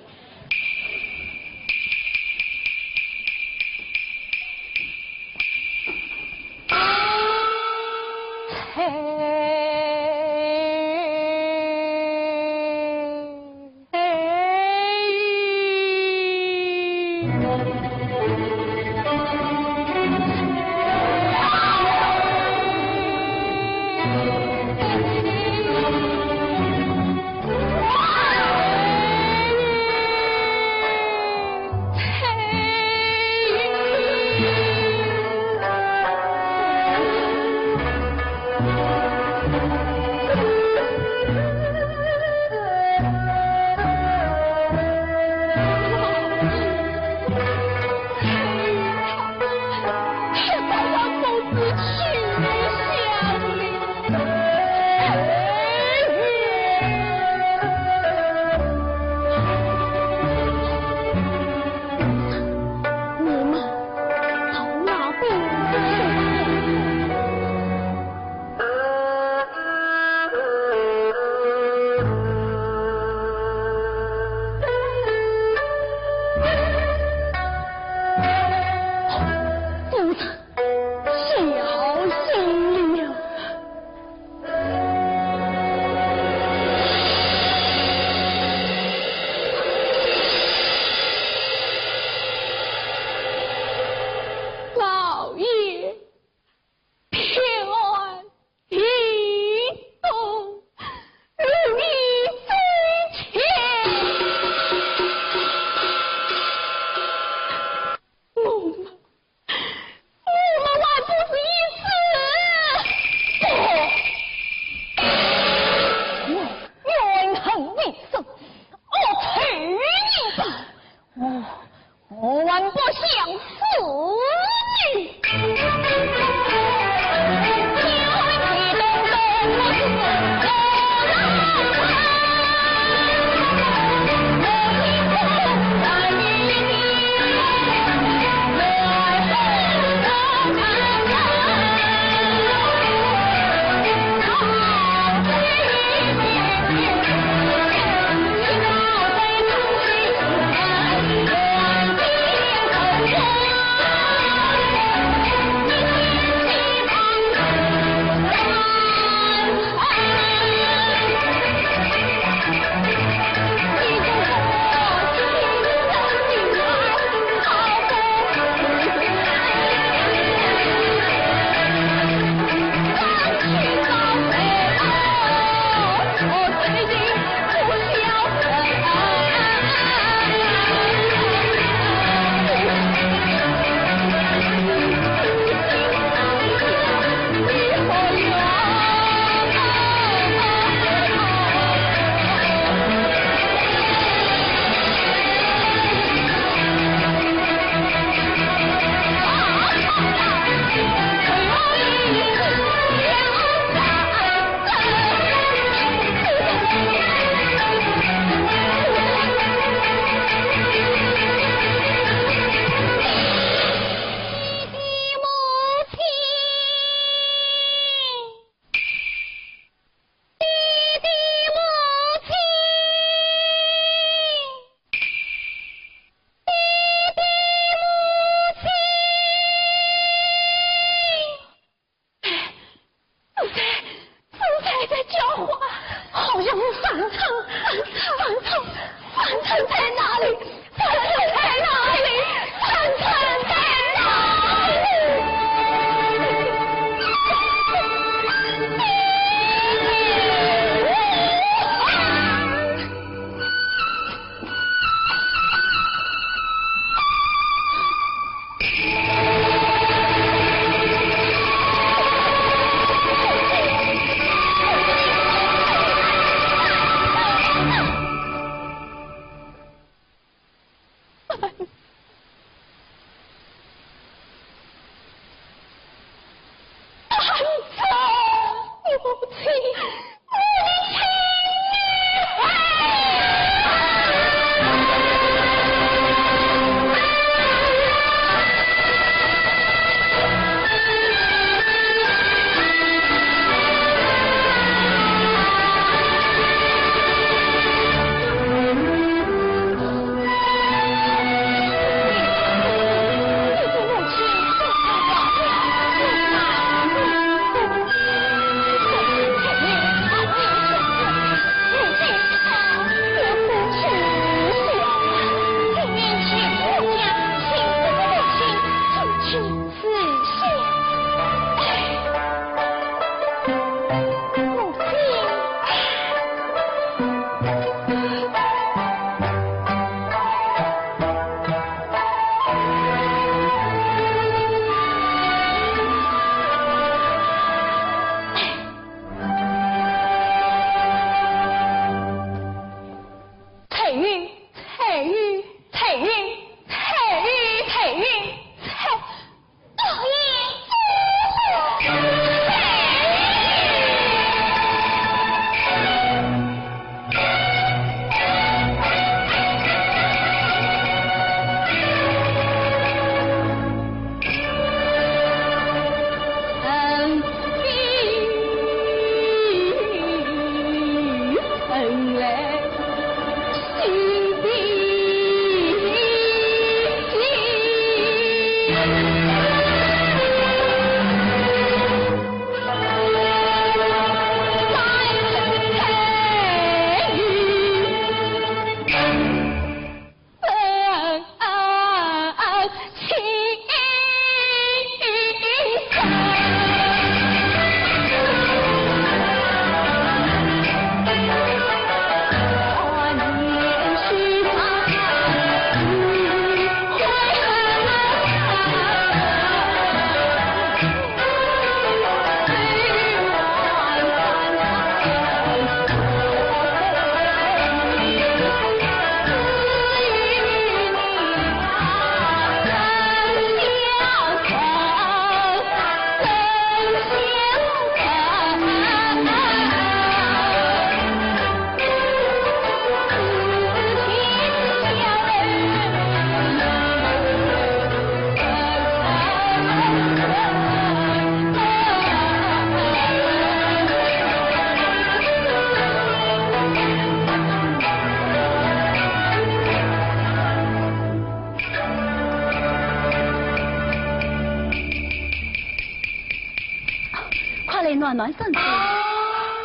暖暖身子。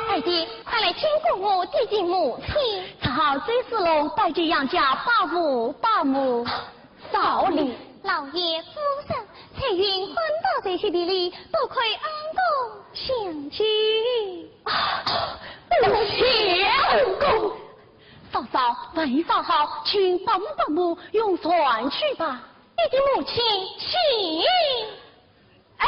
二弟，快来亲过我弟弟母亲。只好这次喽，拜见杨家爸父爸母，少礼。老爷夫人，彩云昏倒在雪地里，多亏恩公相救。相公，嫂嫂为啥好，请爸母用船去吧。你的母亲请。哎。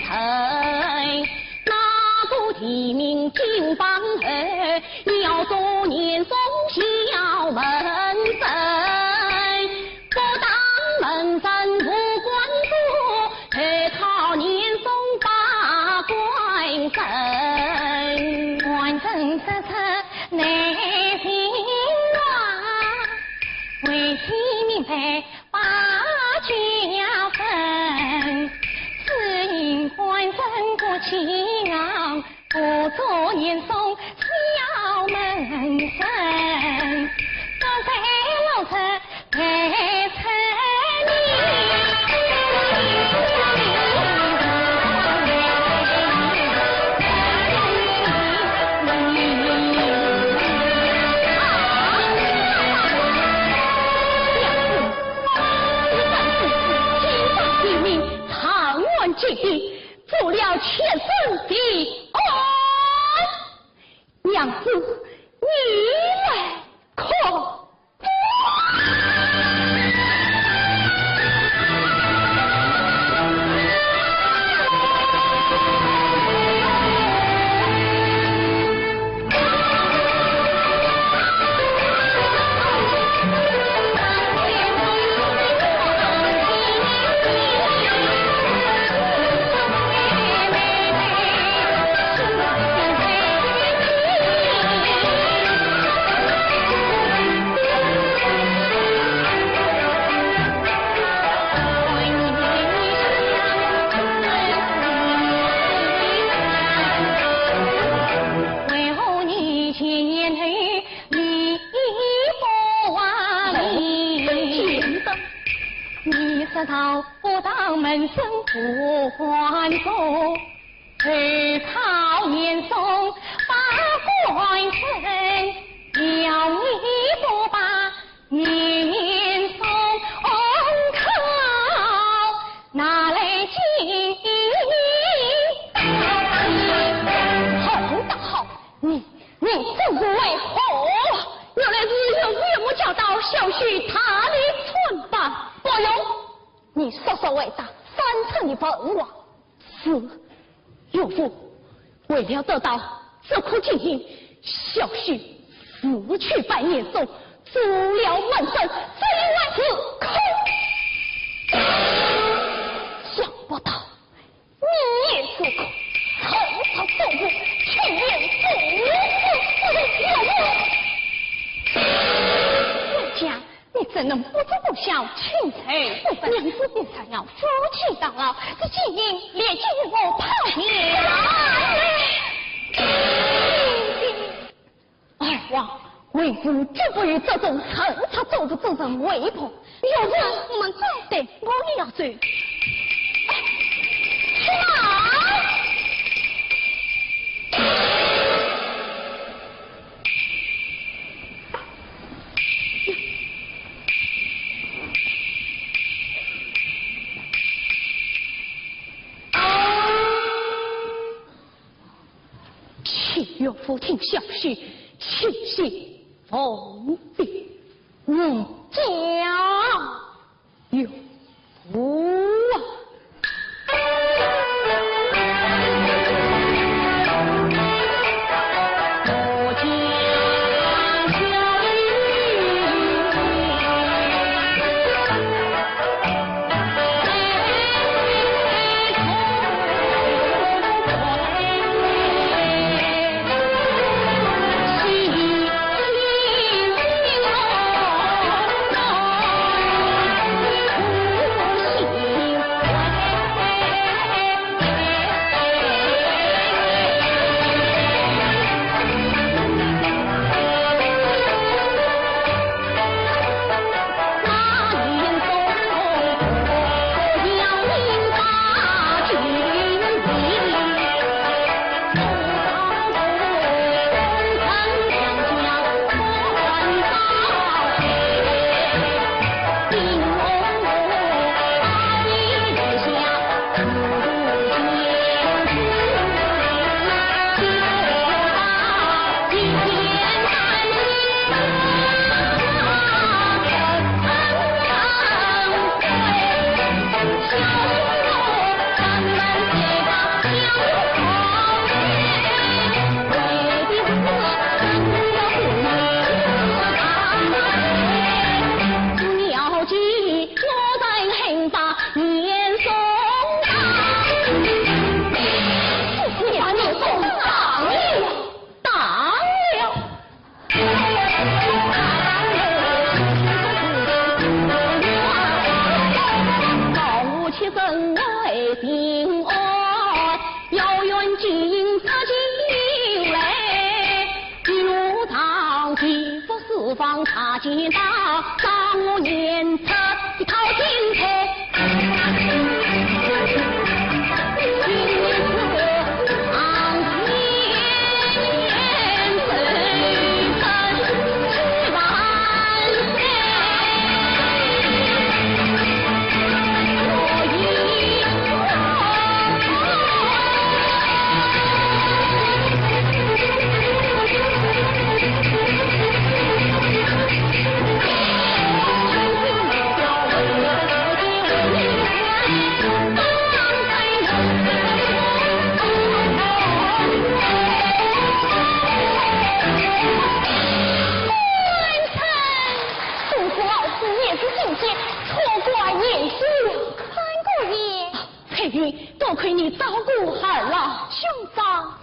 城。那个提名金榜儿，要做年送小门生。不当门生不管做，只靠年送把官升。官升色色内心乱，为其明白把家分。只因官升过气昂，不做年送小门生。高在老车陪车做了前生的恩，娘子，你来看。到不当门生不还做，只靠年送把官升，要你不把年送靠拿来进。好大好，你这不为何？原来是有岳母教导小婿他的寸吧？不用。你稍稍为大3成的本王，是岳父为了得到这苦情形，小婿死去百年寿，做了门生，这一万次空。想不到你也是个偷偷做过，却也不是家。你怎能不知不孝，轻财不分？娘子你才要夫妻到老，这基因连进我怕你二王为夫绝不与这种横插走的之人为伴。有人我们走，对，我也要走。去哪？岳父听小婿请信奉禀家岳父啊！为平安，有缘金色进来，一路上幸福四方插金刀，上我年车一套金车。多亏你照顾二老兄长。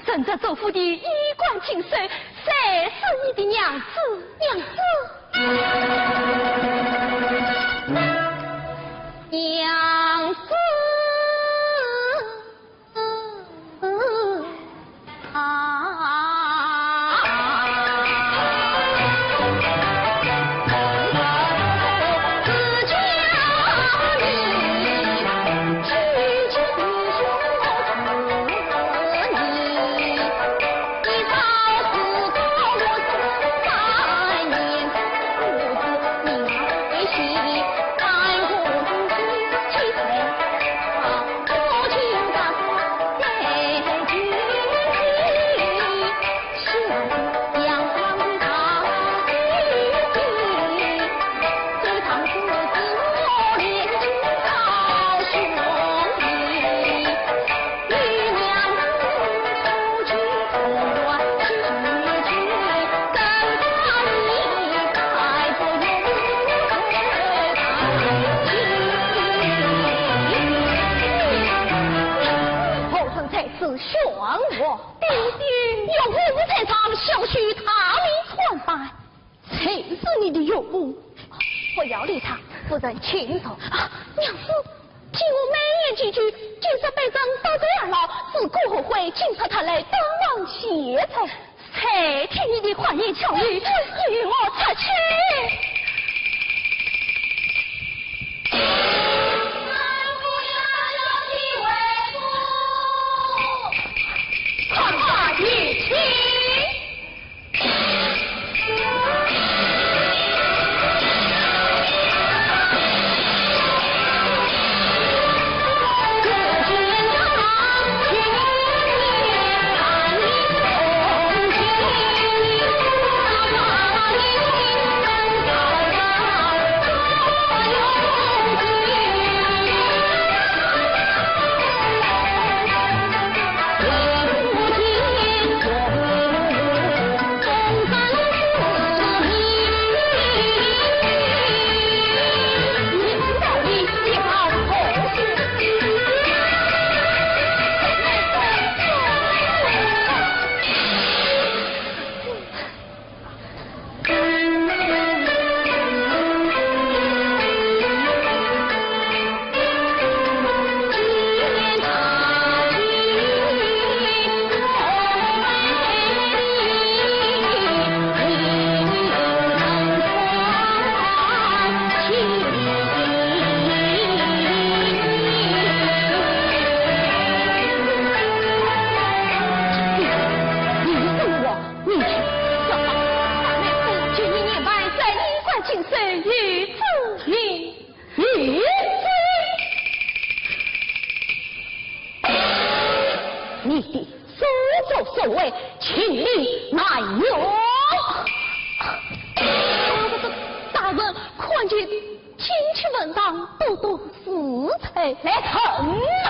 身着祖父的衣冠禽兽，谁是你的娘子？娘子，娘子夫人请走。娘子，听我美言几句，今日被人得罪二老，自古后悔，请求他来帮忙谢罪。才听你的欢言巧语，与我出去。本当多多私财来疼啊！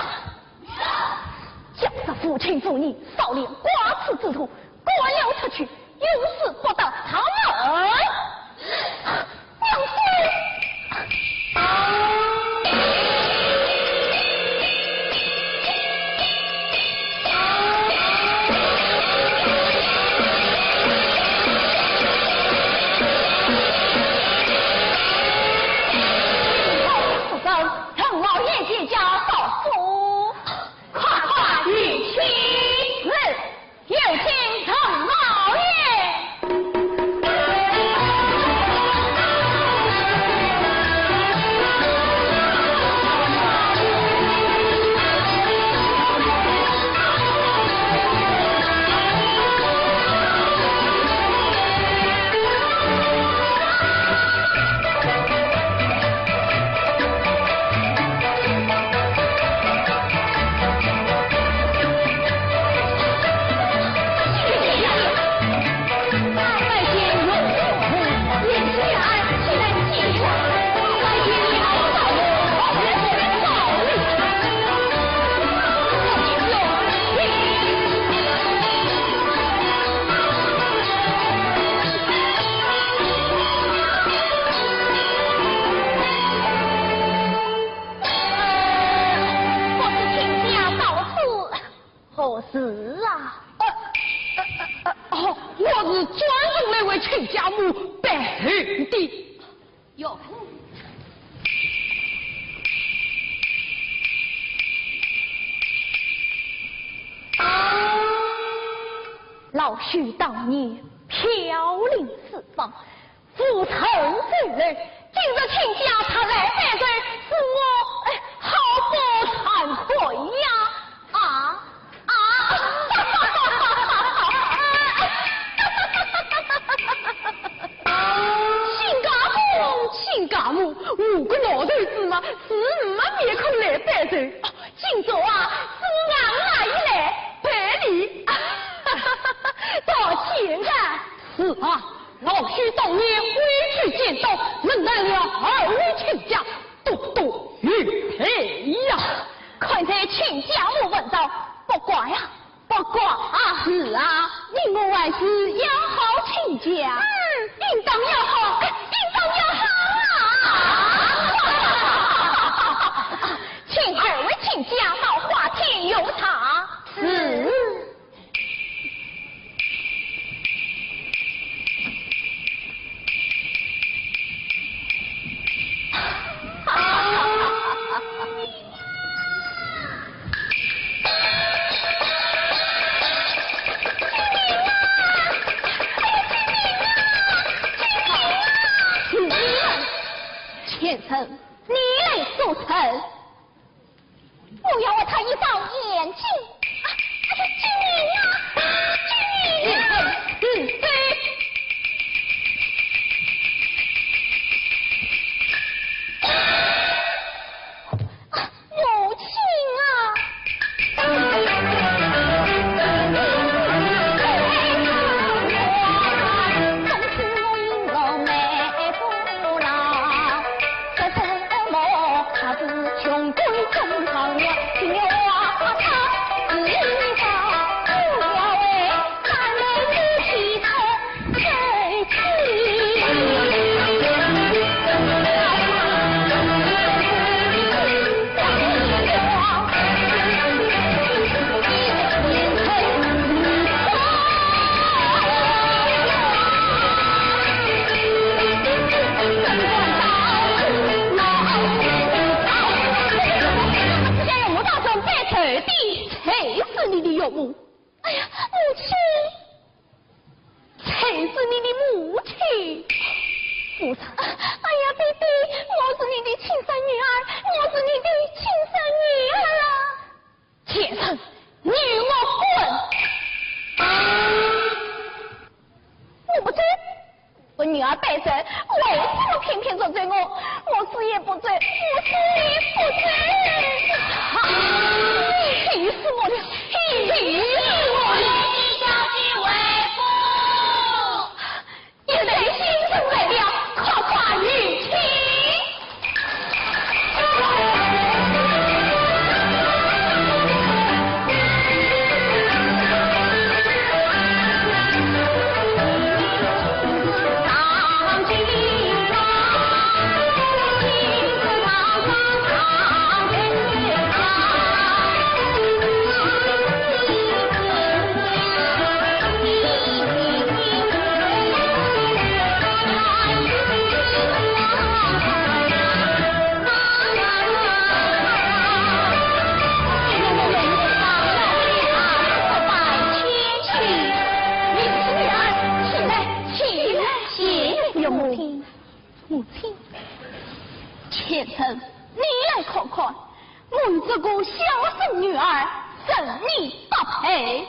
假设父亲父女少年寡此之徒，过流出去，有事不得他们。娘子。老许当年飘零四方，浮沉罪人，今日亲家他来犯罪，是我好不惭愧呀！亲家母，5个老头子嘛，是没面孔来犯罪。今朝啊，是俺那一来赔礼。道歉啊！是啊，老许当年回去见到，能来了2位亲家，多多玉佩呀！看在亲家母问道，不怪呀，不怪啊！是啊，你我还是要好亲家，应当要好，应当要好啊！请2位亲家到花厅用茶。是。先生，你来做臣，不要为他一道眼睛。君明对。母亲哎呀，母亲，才是你的母亲。父亲，哎呀，弟弟，我是你的亲生女儿，我是你的亲生女儿啊！妾身，你与我滚！母亲，我女儿败身，为什么偏偏责罪我？我死也不罪，我死也不罪！气死我了！气死我了！你小心为父，也得心生来了，夸夸于情。天成，你来看看，我这个小生女儿，怎你不配？